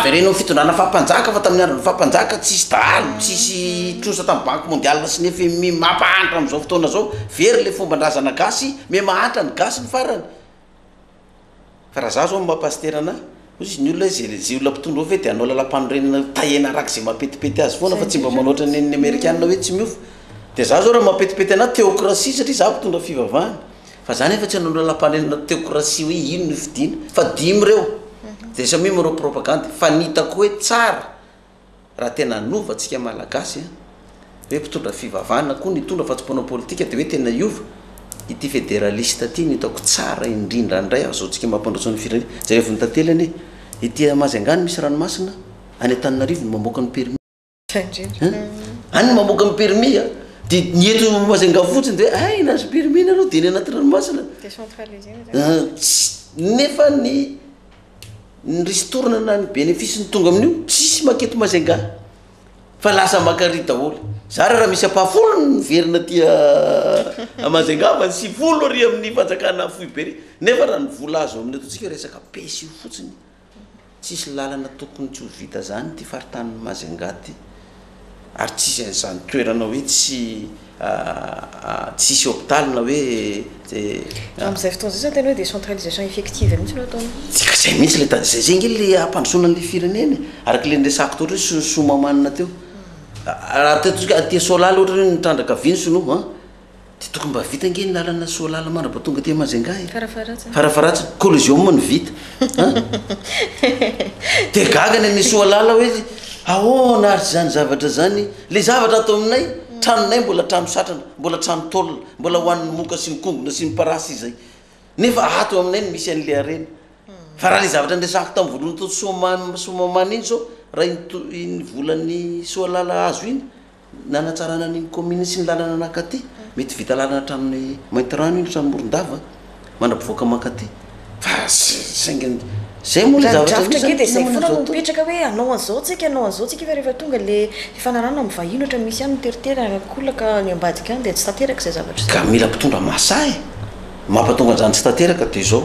verenao fitondrana fampanjaka fa tamin'ny andro fampanjaka tsisy dalo tsisy trosa tamin'ny banque mondiale sy ny FMI mampahantra amin'izao fotoana zao very le fomban-drazana gasy me mahantra ny gasy ny farany fa raha za zao mampasitera ana izy ny olona zay olona mpitondra ve dia anao lalam-panorenana tahena araka zay mampetipety azy foana fa tsy mba manoatra ny amerikanina hoe tsy miova dia za zao raha mampetipety ana théocratie satria za mpitondra fivavahana fa zany efa tsy hanao lalam-panorenana théocratie hoe ino ny fidina fa 5 reo dia samy manao propagande fa nitako hoe tsara raha tena nova-tsika malagasy hoe mpitondra fivavahana koa nitondra fa tsy mpanao politika dia hoe tena iova ity fédéraliste ty nitako tsara indrindra indray azaontsika mampandrotsony firenena zay rehefa nitatelany ity Mazangany misy ranomasina any Antananarivo mamoaka ny permis any mamoaka ny permis dia nieto Mazanga fotsiny dia nazo permis nareo dia ny anaty ranomasina nefa ny ristorana na ny bénéfice ny tonga amin'io tsisy maketo Mazanga fa lasa makary daholo zary raha misy apahafolo nyverina tia Mazanga fa sy folo ary amin'ny fanjakana Foibery nefa raha ny vola azo amin'ny ataontsika resaka pesy io fotsiny tsisy lalana tokony tsy ho vita zany ty faritanin'ny Mazanga ty ary tsisy an'izany toerana hoe tsisy hôpital na hoe amin'izay fotoana zay tena hoe décentralisation effective mihitsy no ataony tsika zay mihitsy le zay nge le ampandrosoanan'le firenena araka le ndresako toatra hoe somamanina teo raha tetika aty solala ohatra hoe nitrandraka vinso no dia tokony mba vita nge ny lalana solala mandraba tonga ty Mazanga farafaratsy collision ny vita dia gagany ny solala hoe ahoana ary zany zavatra zany le zavatra atao aminay tranonay mbola trano satrana mbola trano tolona mbola hoan'ny moka sy ny kongona sy ny parasy izay nefa ato aminay ny misy an'le arena fa raha le zavatra ndresako tamin'ny voalohany to somamana iny zao raha iny volan'ny soalala azo iny nanatsarana ny commune sy ny lalana anakaty mety vita lalana tranony mainty rano iny trano morondava mandrapivoaka makaty fa saingany zay moa zavatra ke dia zay foana no mipetraka hoe anao an'izao tsika fa rehefa tonga le fanarana amin'ny vahiny ohatra misy any miteritery arakolaka ny ambadika any dia tsy tanteraka zay zavatra ka mila mpitondra masay mampatonga an'izany tsy tanteraka dia zao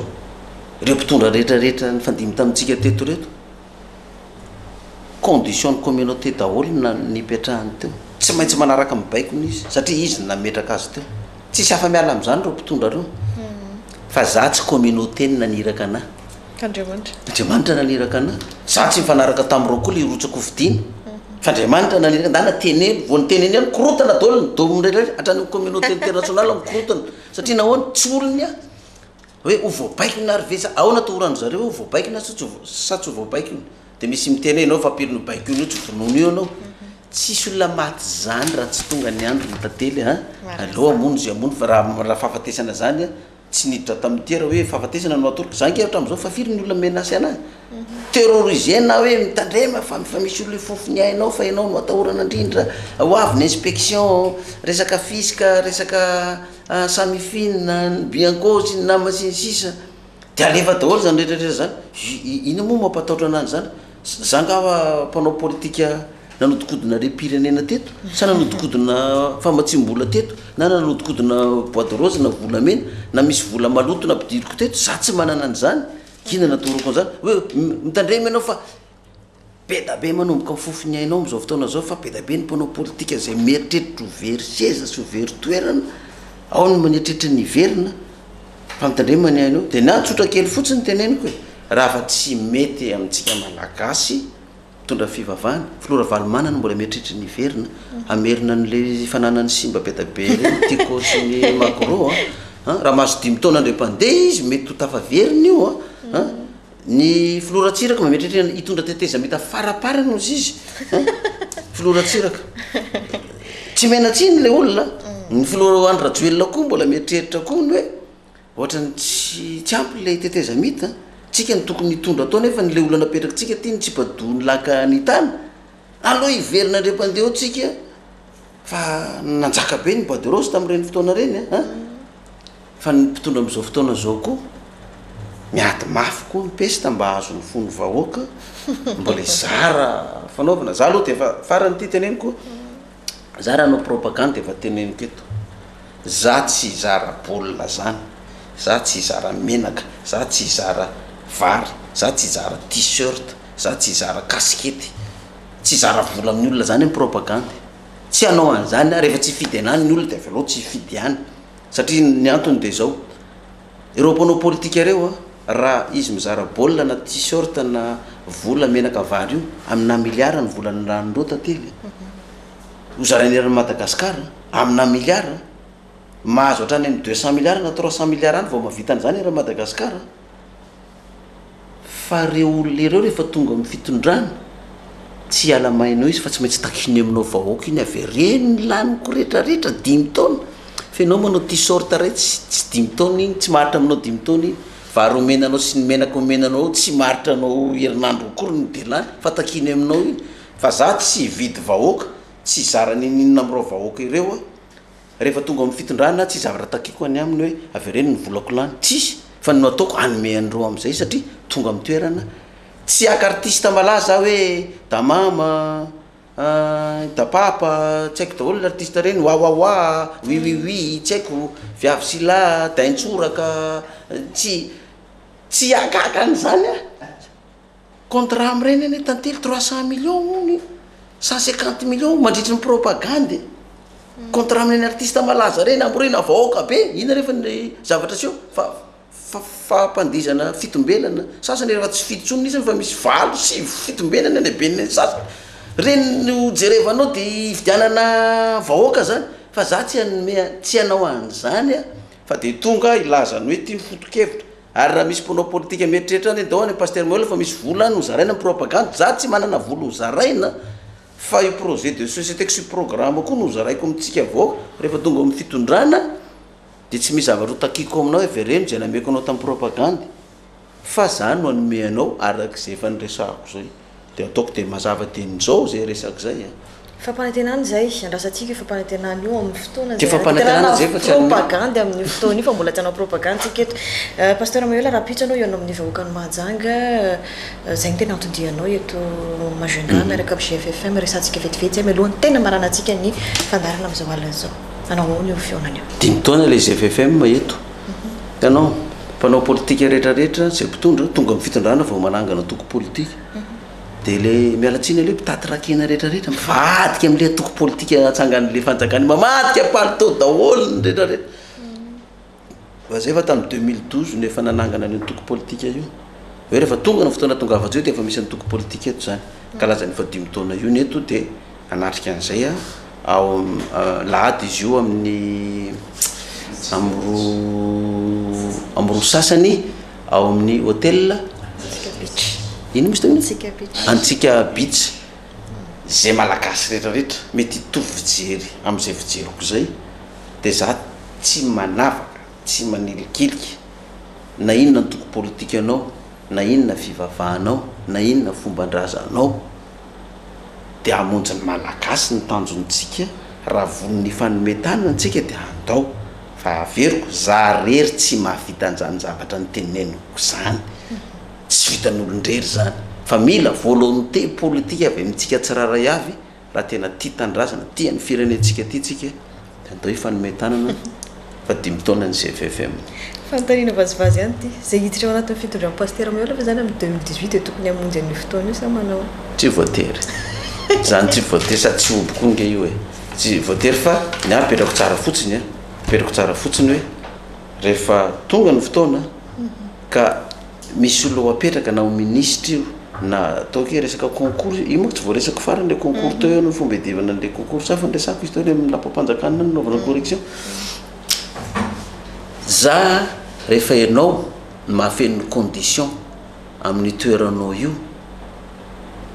ireo mpitondra rehetrarehetra ny fandimy tamintsika teto reto condition ny communauté daholo na nipetrahany teo tsy maintsy manaraka mibaikony izy satria izy nametraka azy teo tsisy afa-miala amin'izany reo mpitondra reo fa za tsy communauté ny naniraka anahy andriamanitra naniraka anahy za tsy mifanaraka tamin'ireo koa le rotsako vidiana fa andriamanitra naniraka ndana teneno vo ny teneny any korotana daholo ny domo rehetra hatrany communauté internationale mikorotana satria nahoany tsy olony a hoe ho voabaikina ary ve sa ahoana toorany zareo hoe voabaikina sa tsy voabaikina dia misy miteny ianao fa ampiriny baikiny io tsy vonono io anao tsisy olona maty zany raha tsy tonga ny andro ny tantely a aloha amono zay amono fa raha fahafatesana zany a tsy niditra tamin'ny tia raha hoe fahafatesana no atoloka za nkehatra am'izao fa firy ny olona menasy anahy terrorisena hoe mitandrema fa misy olona fofony ainao fa ianao no atahorana indrindra ho avy ny inspection resaka fisika resaka samifina ny biankosy ny namasiny sisa dia alefa daholo zany rehetrarehetra zany ino moa mampatahotra anany zany zanga mpanao politika nanodikodina repirenena teto sa nanodikodina famatsim-bola teto na nanodikodina bois de rose na volamena na misy vola maloto na ampidiriko teto za tsy manana an'izany kina natoroko an'izany hoe mitandrema ianao fa be da be manomboka mifofony ainao am'izao fotoana zao fa be da be ny mpanao politika zay mieritreritra ho very seza sy ho very toerana ao ny maneritreritry ny verina fa mitandrema ny ainao dia natsotra kely fotsiny teneniko hoe raha fa tsy mety amintsika malagasy mitondra fivavahana filora valomanana mbola mieritreritra ny verina amerina n'le fananany simba be da be reny tiako sy ny macro raha mahazo 5 taona andrem-pandeha izy mety ho tafaverina io ny filoratsiraka mametritrena hitondra teteza mety faraparana ozy izy filoratsiraka tsy menatsiny le olona ny filora andra joelona koa mbola mieritreritra koa ny hoe ohatrany tsy ampy le teteza mita tsika ny tokony hitondra atao nefa nyle olona napetraka tsika ty ny tsy padony laka ny tany aloha hiverina andrem-pandeha tsika fa nanjaka be ny bois de rose tamin'ireny fotoana reny fa ny mpitondra am'izao fotoana zao koa miady mafy koa ny pesta mba azo ny fony vahoaka mbola zara fanaovana za aloha dia farany ty teneniko za raha anao propagande efa teneniko eto za tsy zara baolina zany za tsy zara menaka za tsy zara vary za tsy zara t-shirt za tsy zara kaskety tsy zara vola amin'ny olona zany propagande tsy anao an'izany rehefa tsy fidy anany ny olona dia avy aloha tsy fidy any satria ny antony dia zao ireo mpanao politika reo raha izy mizara baolina na t-shirt na vola menaka vary io amina miliara ny volany ranondreo tantely ho zaranerany Madagasikara amina miliara mahazo hatrany amin'ny 200 milliards na 300 milliards any vao mavita an'izany raha Madagasikara fa reo olona ireo rehefa tonga amin'ny fitondrana tsy alamainao izy fa tsy maintsy takiny aminao vahoaka iny avy reny ny laniko rehetrarehetra 5 taona fa ianao manao t-shirt ray tsy 5 taona iny tsy maharitra aminao 5 taona iny vary omenanao sy ny menaka omenanao tsy maharitra anao herinandro kory ny delany fa takiny aminao iny fa za tsy vidy vahoaka tsy zarany ininona amin'ireo vahoaka ireo rehefa tonga amin'ny fitondrana tsy zavatra takiko any aminy hoe avy reny ny volako lany tsisy fa no ataoko anome andreo amin'izay satria tonga amin'ny toerana tsy akartista malaza hoe da mama da papa tsy haiko daholo l'artiste reny wawawa oui tsy haiko viavy sy la daintsoraka tsy akaka an'izany contrat am'ireny eny tantely 300 millions ony 150 millions mandritry ny propagande contrat amin'iny artiste malaza reny amborena vahoaka be ina rehefa ny zavatra sio fampandizana fitombelana sasany rehefa tsy fitotsony izy fa misy valo sy fitombelana any abeniny sasany reny no jerevanao dia ividianana vahoaka zany fa za tsy anao an'izany fa dia tonga ilazany hoe tia fotokevitra ary raha misy mpanao politika mieritreritra any dao any paster moela fa misy vola no zaraina ny propagande za tsy manana vola ho zaraina fa io projet de société ko sy programme koa no zaraiko amintsika vahoaka rehefa tonga amin'ny fitondrana dia tsy misy zavatra ho takiko aminao avy reny zay nameko anao tamin'ny propagande fa zany no anome anao arak'izay efa nyresahako zay dia ataoko dia mazava tenin'izao zay resaka zay fampanantenana zay andrasantsika fampanantenana io amin'ny fotoana propagande amin'ny fotoana io fa mbola tianao propagande tsika eto pasteur Mayola raha pitsanao eo anao amin'ny vahoakan'ny Mahajanga zay ny tena antondianao eto Majunga miaraka amin'ny GFFM resantsika vetivety mialohan'ny tena maranantsika ny fandarana amin'izao alina zao anao ny fionany io 5 taona le GFFM eto tanao mpanao politika rehetrarehetra zay mpitondra tonga amin'ny fitondrana vao manangana toko politika dia le mialatsiny aloha mpitatirakena rehetrarehetra mivadika amin'le toko politika atsangan'le fanjakany mamadika palto daholony rehetrarehetra fa zay fa tamin'ny 2012 nefa nanangana ny toko politika io hoe rehefa tonga ny fotoana tonga afa-jeo dia efa misy ny toko politika eto zany kalazany fa 5 taona io ny eto dia anatrika an'izay ao lahady izy io amin'ny amro sasany ao amin'ny hôtel ino misy teo antsika beach zay malagasy rehetrarehetra mety hitovy fijery amin'izay fijeriko zay dia za tsy manavaka tsy manilikiliky na inona ny toko politika anao na inona fivavahanao na inona fomban-drazanao dia hamonjy ny malagasy ny tanjontsika raha von'ny fanometana antsika dia andao fa averiko za rery tsy mahavita an'izany zavatra ny teneniko zany tsy vitan'olon-drery zany fa mila volonté politika avy amintsika tsiraray avy raha tena tia tandrazana tia ny firenentsika ty tsika dia andao ifanometanana fa 5 taona ny CFFM fantarina vazivazy ihany ty zay hiditra ao anatin'ny fitondram-pasitera maiola fa zany amin'ny 2018 dia tokony hamonjy an'io fotoana io sa manao tsy voatery zany tsy voatery sady tsy omboko nge io e tsy voatery fa ny a perako tsara fotsiny perako tsara fotsiny hoe rehefa tonga ny fotoana ka misy olo apetraka na ho ministra io na ataoko hoe resaka concours io moa tsy voaresaka farany le concours teo eo no fomba idivana an'le concours sa fa ndresako izy teo le amin'ny lampa-panjakana ny naovana correction za rehefa ianao mahafen'ny condition amin'ny toeranao io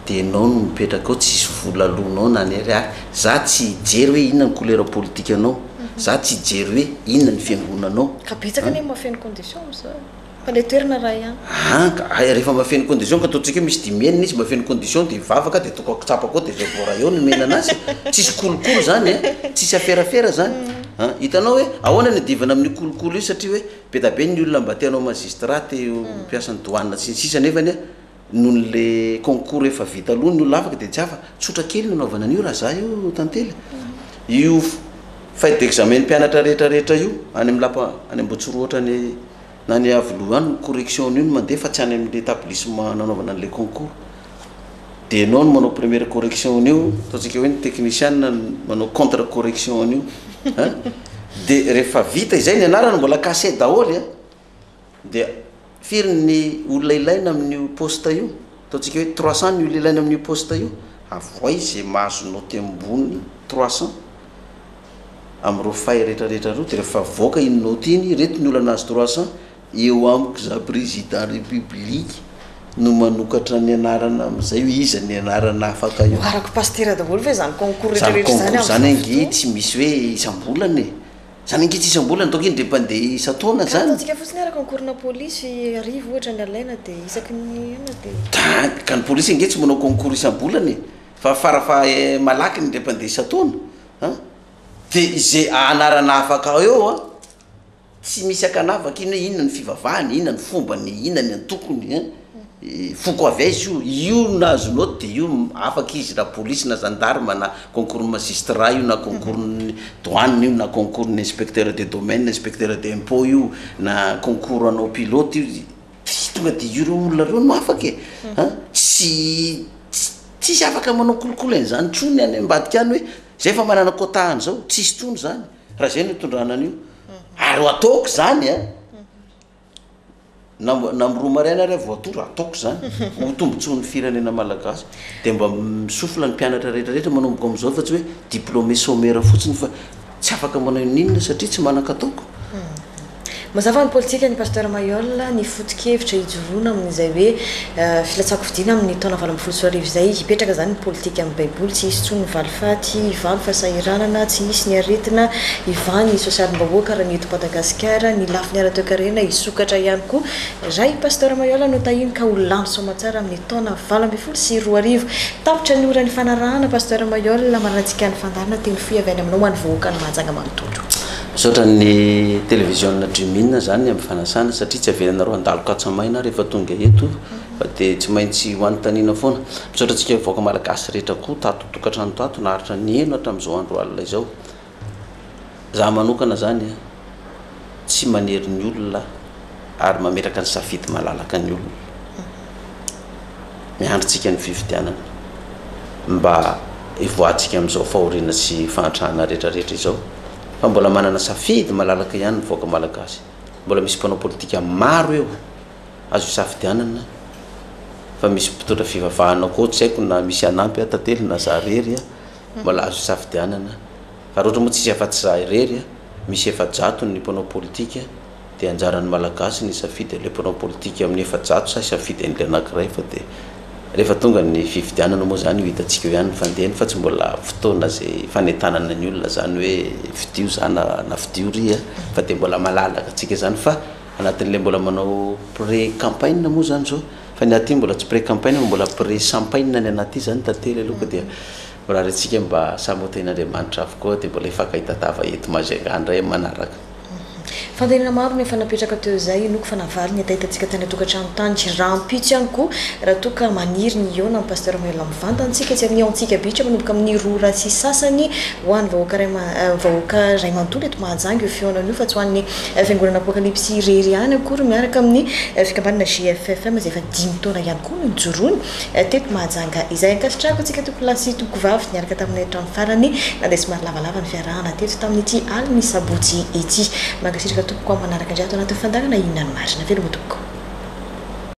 dia ianao no mipetraka ao tsisy volalonao na ny ary za tsy hijery hoe inona ny couleur politique anao za tsy hijery hoe inona ny fiangonanao ka betsaka ne mahafen'ny condition za fa le toerana raha ihany rehefa mahafen'ny condition ka ataontsika hoe misy dimenina izy mahafen'ny condition dia vavaka dia toko tsapako dia zay vora eo no mena anazy tsisy kolokolo zany tsisy aferafera zany hitanao hoe ahoana ny divana amin'ny kolokolo io satria hoe betabe ny olona mba tianao magistrat teo mpiasany douane sy ny sisa nefany noho le concours efa vita aloha ny olona afaka dia tsy afa tsotra kely nanaovana an'io raha za io tantely io fait d'examen mpianatra rehetrarehetra io any amin'ny lapa any ambotsoroatra ny na ny avoloha any correction io no mandeha fa tsy any amin'le établissement nanaovana an'le concours dia ianao no manao première correction io ataontsika hoe ny technicien manao contre correction io dia rehefa vita izay ny anarany mbola cassé daholy dia firy ny olona ilaina amin'io poste io ataontsika hoe 300 ny olona ilaina amin'io poste io avoay zay mahazo note ambony 300 amin'ireo fay rehetrarehetra ro dia rehefa voaka iny note iny reto ny olana azy 300 eo amiko za président république no manokatra ny anarana amin'izay ho iza ny anarana afaka io araka pastera daholo ve zany concours rehetrarehetra zany ange tsy misy hoe isam-bolana e zany ange tsy isam-bolana donc iny ndepandeha isa-taona zany ataontsika fotsiny ara concours na polisy arivo ohatra ny alaina dia isaky ny ena dia ka ny polisy ange tsy manao concours isam-bolana e fa farafa malaky ny ndepandeha isa-taona dia izay anarana afaka eo tsy misy akanavaka iny hoe inona ny fivavahany inona ny fombany inona ny antokony foko avy aizy io nazo note dia io afaka izy raha polisy na gendarme na concours magistrat io na concours ny douane io na concours ny inspecteur de domaine inspecteur d'impôt io na concours anao pilote io tonga dia io reo olona reo no afaka e tsisy afaka manao kolokolo an'izany trony any ambadika any hoe zay fa manana kotahany zao tsisy trony zany raha zay no hitondranan'io ary ataoko zany na miroa maraina ary voatondra ataoko zany ho tombontsoan'ny firenena malagasy dia mba misofla ny mpianatra rehetrarehetra manomboka amin'izao fa tsy hoe diplômé sommaire fotsiny fa tsy afaka manao ninona satria tsy manakataoko mazava ny politika ny pasteur Mayol ny foto-kevitra hijoroana amin'izay hoe filatsako fidiana amin'ny taona 2024 izay hipetraka zany ny politika amin'ny baiboly tsy hisy tsony ny valifaty ivany fahasahiranana tsy hisy ny aretina ivany sosialim-bahoaka raha ny eto Madagasikara ny lafiny ara-toe-karena hisokatra ihany koa ray pasteur Mayol no tahiny ka ho lany somatsara amin'ny taona 2024 tapitra ny ora ny fanarahana pasteur Mayol marantsika ny fandarina teny foy avy any aminao any vahoaka ny mahajanga manontolo misaotra ny television Dreamina zany amin'ny fanasana satria tsy avelanareo andalo katsamaina rehefa tonga eto fa dia tsy maintsy ho antanina foana misaotra antsika voaka malagasy rehetra koa tato tokantrano tato naharitra ny eno hatramin'izao andro alina izao za manokana zany tsy manery ny olona ary mameraka ny safidy malalaka ny olona miandrotsika ny fifidianana mba ivoatsika amin'izao fahoriana sy fahantrahana rehetrarehetra izao fa mbola manana safidy malalaka ihany ny voaka malagasy mbola misy mpanao politika maro eo azo isafidianana fa misy mpitondra fivavahana koa tsy haiko na misy anampy tantely na za rery mbola azo isafidianana fa roatra moa tsisy afa-tsy za irery misy efa-jato ny mpanao politika dia anjaran'ny malagasy ny safidy le mpanao politika amin'ny efa-jato sa safidy an'le anankiray fa dia rehefa tonga ny fifidianana moa zany ho hitantsika eo ihany ny fandehany fa tsy mbola fotoana zay fanetanana ny olona zany hoe fidio za na fidio ry fa dia mbola malalaka atsika zany fa anatin'le mbola manao pré campagne moa zany zao fa ny aty mbola tsy pré campagne mbola pré champagne ny anaty zany tantely aloha dia raha retsika mba samy hoten'Andriamanitra avokoa dia mbola ifakaitatava eto Majunga manaraka fandelana maro nefa napetraka teo zay noko fa navariny atahitantsika tany atokantrano tany tsy rampitsy ihany koa raha toka maniry ny eo na ny pasteur Manuel Mivanta-ntsika tsy amin'ntsika bitra manomboka amin'ny rora sy sasany ho an'ny vahoaka ray manontolo eto Mahajanga io fionana io fa tsy ho an'ny fiangonana apokalypsy irery ihany akory miaraka amin'ny fikambanana GFFM izay efa 5 taona ihany koa no nijoroany teto Mahajanga izay ankasitrahako antsika tokolasy tokovavy niaraka tamin'ny trano farany nandeha somary lavalava ny fiarahana teto tamin'ity alina sabotsy ity mankasitraka tompoko manaraka indray ato anatin'ny fandarana inona ny marina veloma tompoko